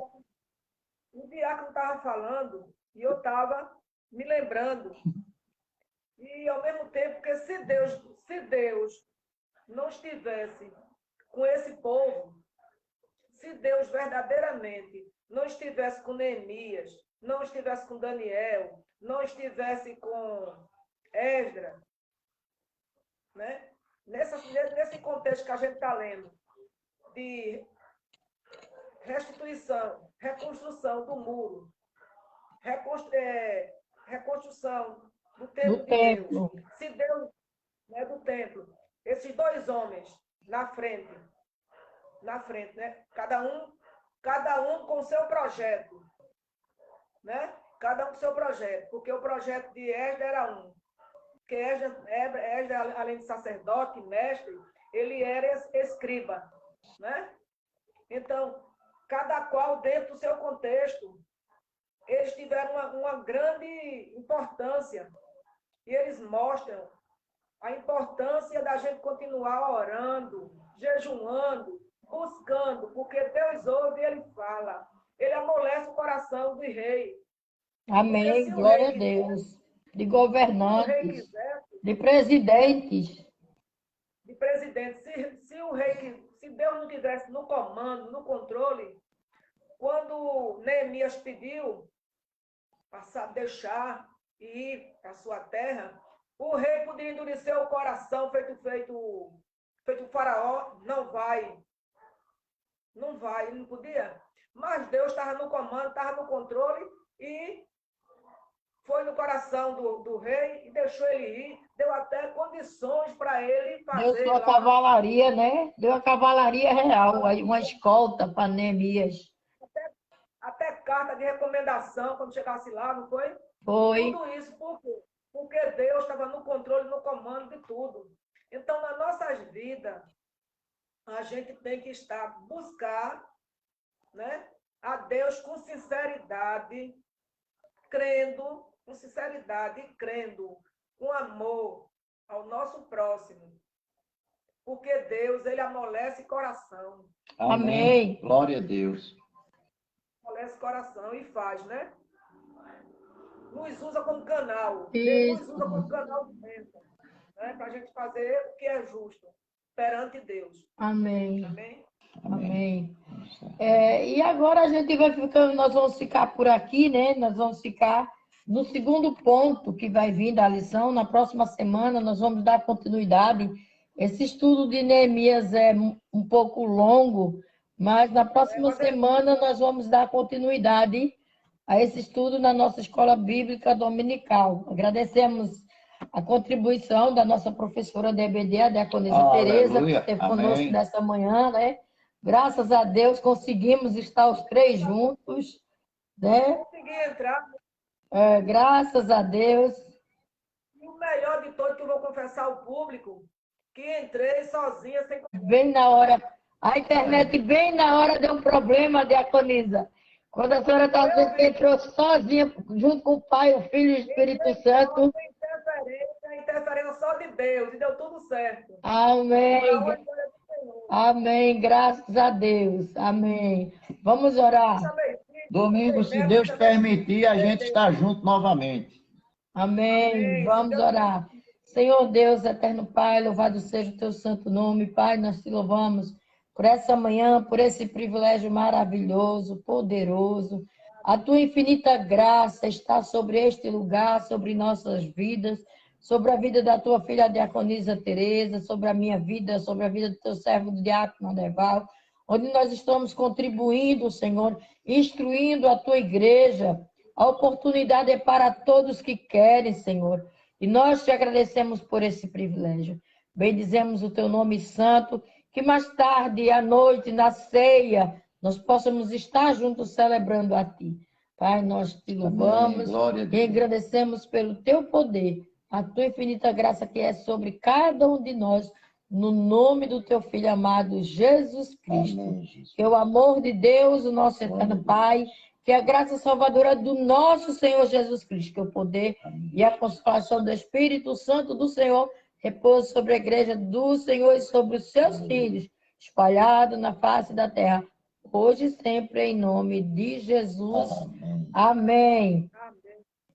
O diácono estava falando e eu estava me lembrando. E, ao mesmo tempo, que se Deus não estivesse com esse povo, se Deus verdadeiramente não estivesse com Neemias, não estivesse com Daniel, não estivesse com Esdras, né? Nesse contexto que a gente está lendo, de restituição, reconstrução do muro, reconstrução do templo
Do
de Deus.
templo.
Se Deus, né, do templo, esses dois homens na frente, né? Cada um com o seu projeto, né? Cada um com o seu projeto, porque o projeto de Esdras era um. Porque Esdras, além de sacerdote, mestre, ele era escriba, né? Então, cada qual dentro do seu contexto, eles tiveram uma grande importância. E eles mostram a importância da gente continuar orando, jejuando, buscando, porque Deus ouve e Ele fala. Ele amolece o coração do rei.
Amém.
Se o
Glória a
rei
Deus. De
Se o rei
governantes,
quisesse,
de presidentes.
de presidente, se Deus não tivesse no comando, no controle, quando Neemias pediu para deixar e ir para a sua terra, o rei podia endurecer o coração, feito o faraó, não vai, ele não podia. Mas Deus estava no comando, estava no controle e foi no coração do rei e deixou ele ir, deu até condições para ele
Deu
fazer
sua
lá,
cavalaria, né? Deu a cavalaria real, aí uma escolta para Neemias.
até carta de recomendação quando chegasse lá, não foi?
Foi.
Tudo isso por quê? Porque Deus estava no controle, no comando de tudo. Então, nas nossas vidas, a gente tem que buscar, né, a Deus com sinceridade, crendo, com amor ao nosso próximo. Porque Deus, ele amolece coração.
Amém.
Glória a Deus.
Amolece coração e faz, né? Nos usa como canal.
Isso.
Deus nos usa como canal de bênção, né? Para a gente fazer o que é justo perante Deus.
Amém.
Amém?
Amém. E agora nós vamos ficar por aqui, né? Nós vamos ficar no segundo ponto que vai vir da lição. Na próxima semana nós vamos dar continuidade. Esse estudo de Neemias é um pouco longo, mas na próxima semana nós vamos dar continuidade a esse estudo na nossa escola bíblica dominical. Agradecemos a contribuição da nossa professora de EBD, a diaconisa Tereza, que esteve conosco nessa manhã, né? Graças a Deus conseguimos estar os três juntos, né?
Consegui entrar.
Graças a Deus.
E o melhor de todo, que eu vou confessar ao público, que entrei sozinha, sem...
Bem na hora. A internet, bem na hora, deu um problema, diaconisa. Quando a senhora está dizendo que entrou sozinha, junto com o Pai, o Filho e o Espírito Santo.
A interferência só de Deus, e deu tudo certo.
Amém. Amém, graças a Deus. Amém. Vamos orar.
Domingo, se Deus permitir, a gente está junto novamente.
Amém. Vamos orar. Senhor Deus, eterno Pai, louvado seja o teu santo nome. Pai, nós te louvamos por essa manhã, por esse privilégio maravilhoso, poderoso. A tua infinita graça está sobre este lugar, sobre nossas vidas, sobre a vida da tua filha diaconisa Tereza, sobre a minha vida, sobre a vida do teu servo diácono Adeval, onde nós estamos contribuindo, Senhor, instruindo a tua igreja. A oportunidade é para todos que querem, Senhor. E nós te agradecemos por esse privilégio. Bendizemos o teu nome santo, que mais tarde, à noite, na ceia, nós possamos estar juntos celebrando a Ti. Pai, nós te louvamos
Glória a
e
Deus.
agradecemos pelo Teu poder, a Tua infinita graça que é sobre cada um de nós, no nome do Teu Filho amado, Jesus Cristo.
Amém, Jesus.
Que o amor de Deus, o nosso eterno Pai, que a graça salvadora do nosso Senhor Jesus Cristo, que o poder e a consolação do Espírito Santo do Senhor repouse sobre a igreja do Senhor e sobre os seus filhos, espalhados na face da terra, hoje e sempre, em nome de Jesus.
Amém.
Amém.
Amém.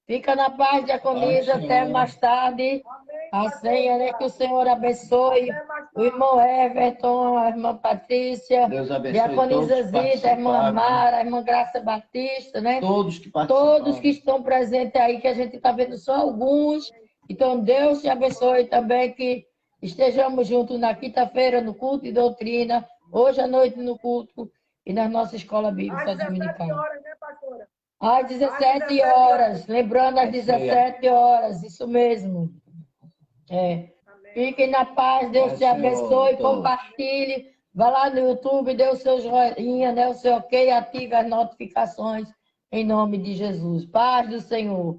Fica na paz, diaconisa,
Paz,
até
Senhor.
mais tarde.
Amém,
A
pastora.
senha, né? Que o Senhor abençoe
Até mais
o
tarde.
irmão Everton, a irmã Patrícia,
Deus abençoe
diaconisa
todos que
Zita, a irmã
participaram, né?
Mara, a irmã Graça Batista, né?
Todos que
Todos que
participaram.
estão presentes aí, que a gente está vendo só alguns. Então, Deus te abençoe também, que estejamos juntos na quinta-feira no culto de doutrina, hoje à noite no culto e na nossa escola
Às
bíblica
17
dominical.
horas, né, pastora?
Às 17 horas, lembrando às
É ceia.
17 horas, isso mesmo. É.
Amém.
Fiquem na paz, Deus
Paz,
te
Senhor,
abençoe,
todos.
compartilhe, vá lá no YouTube, dê o seu joinha, né, o seu ok, ative as notificações, em nome de Jesus. Paz do Senhor.